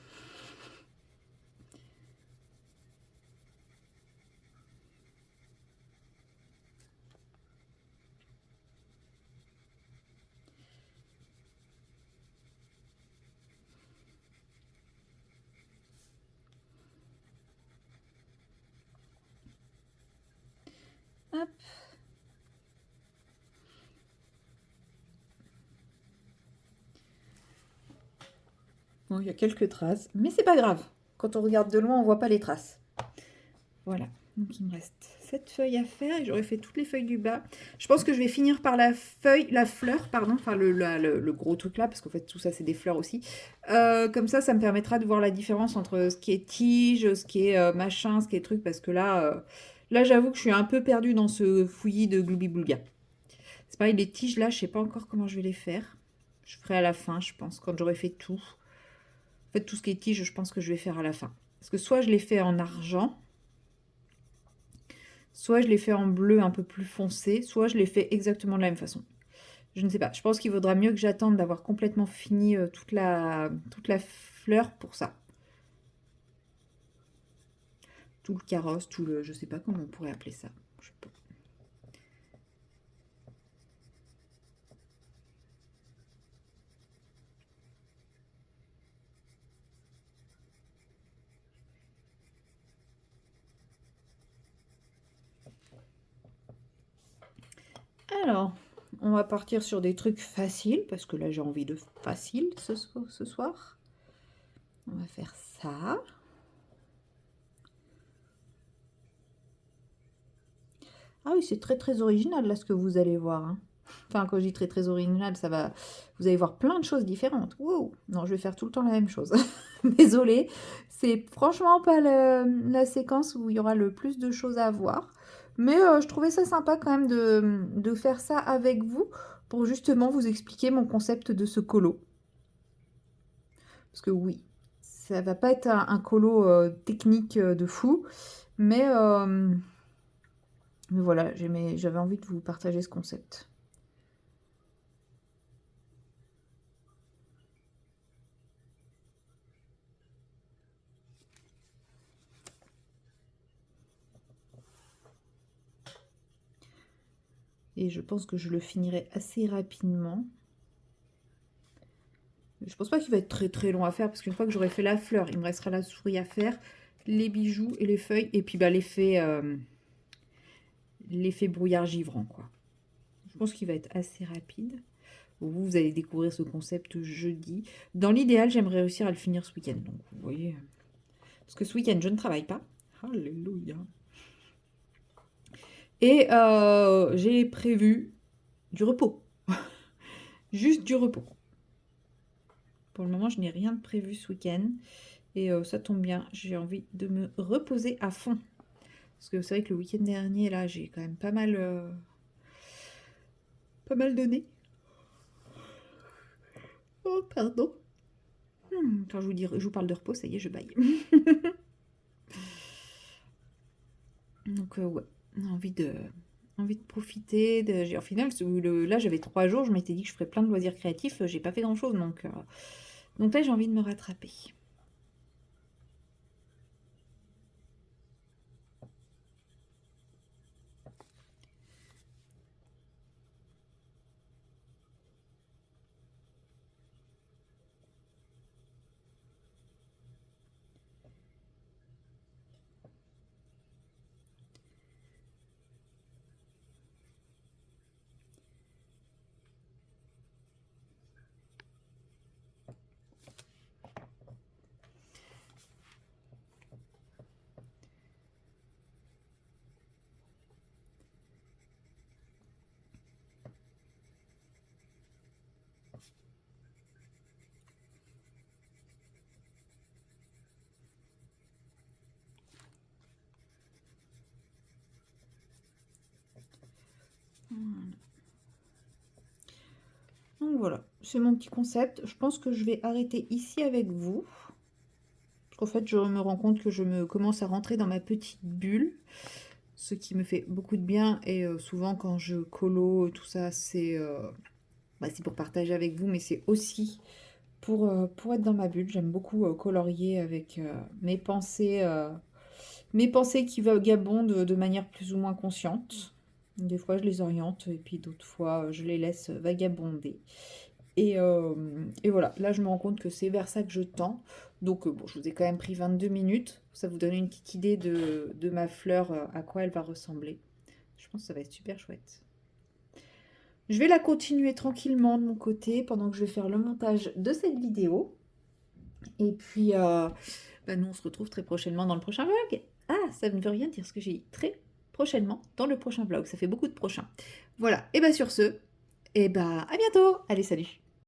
Hop. Bon, il y a quelques traces, mais c'est pas grave. Quand on regarde de loin, on voit pas les traces. Voilà. Donc il me reste 7 feuilles à faire et j'aurais fait toutes les feuilles du bas. Je pense que je vais finir par la fleur, pardon, enfin le gros truc là, parce qu'en fait tout ça c'est des fleurs aussi. Comme ça me permettra de voir la différence entre ce qui est tige, ce qui est machin, ce qui est truc, parce que là j'avoue que je suis un peu perdue dans ce fouillis de gloubi-boulga. C'est pareil, les tiges là, je sais pas encore comment je vais les faire. Je ferai à la fin, je pense, quand j'aurai fait tout. En fait, tout ce qui est tige, je pense que je vais faire à la fin. Parce que soit je les fais en argent, soit je les fais en bleu un peu plus foncé, soit je les fais exactement de la même façon. Je ne sais pas. Je pense qu'il vaudra mieux que j'attende d'avoir complètement fini toute la fleur pour ça. Tout le carrosse, tout le... Je sais pas comment on pourrait appeler ça. Je sais pas. Alors, on va partir sur des trucs faciles, parce que là j'ai envie de facile ce soir. On va faire ça. Ah oui, c'est très très original là ce que vous allez voir. Hein. Enfin, quand je dis très très original, ça va. Vous allez voir plein de choses différentes. Wow. Non, je vais faire tout le temps la même chose. Désolée, c'est franchement pas la séquence où il y aura le plus de choses à voir. Mais je trouvais ça sympa quand même de faire ça avec vous pour justement vous expliquer mon concept de ce colo. Parce que oui, ça va pas être un colo technique de fou, mais, euh, mais voilà, j'avais envie de vous partager ce concept. Et je pense que je le finirai assez rapidement. Je pense pas qu'il va être très très long à faire, parce qu'une fois que j'aurai fait la fleur, il me restera la souris à faire, les bijoux et les feuilles, et puis bah, l'effet brouillard givrant, quoi. Je pense qu'il va être assez rapide. Vous allez découvrir ce concept jeudi. Dans l'idéal, j'aimerais réussir à le finir ce week-end. Donc, vous voyez, parce que ce week-end, je ne travaille pas. Alléluia. Et j'ai prévu du repos. Juste du repos. Pour le moment, je n'ai rien de prévu ce week-end. Et ça tombe bien, j'ai envie de me reposer à fond. Parce que c'est vrai que le week-end dernier, là, j'ai quand même pas mal donné. Oh, pardon. Quand je vous parle de repos, ça y est, je baille. Donc, ouais, envie de profiter. Au final, là, j'avais 3 jours, je m'étais dit que je ferais plein de loisirs créatifs. J'ai pas fait grand-chose, donc là, j'ai envie de me rattraper. Donc voilà, c'est mon petit concept. Je pense que je vais arrêter ici avec vous. Parce qu'en fait, je me rends compte que je me commence à rentrer dans ma petite bulle, ce qui me fait beaucoup de bien. Et souvent, quand je colo, tout ça, c'est pour partager avec vous, mais c'est aussi pour être dans ma bulle. J'aime beaucoup colorier avec mes pensées qui vagabondent de manière plus ou moins consciente. Des fois, je les oriente et puis d'autres fois, je les laisse vagabonder. Et voilà, là je me rends compte que c'est vers ça que je tends. Donc bon, je vous ai quand même pris 22 minutes. Ça vous donne une petite idée de ma fleur, à quoi elle va ressembler. Je pense que ça va être super chouette. Je vais la continuer tranquillement de mon côté pendant que je vais faire le montage de cette vidéo. Et puis, nous on se retrouve très prochainement dans le prochain vlog. Ah, ça ne veut rien dire ce que j'ai dit. Très prochainement dans le prochain vlog. Ça fait beaucoup de prochains. Voilà, et sur ce, à bientôt. Allez, salut.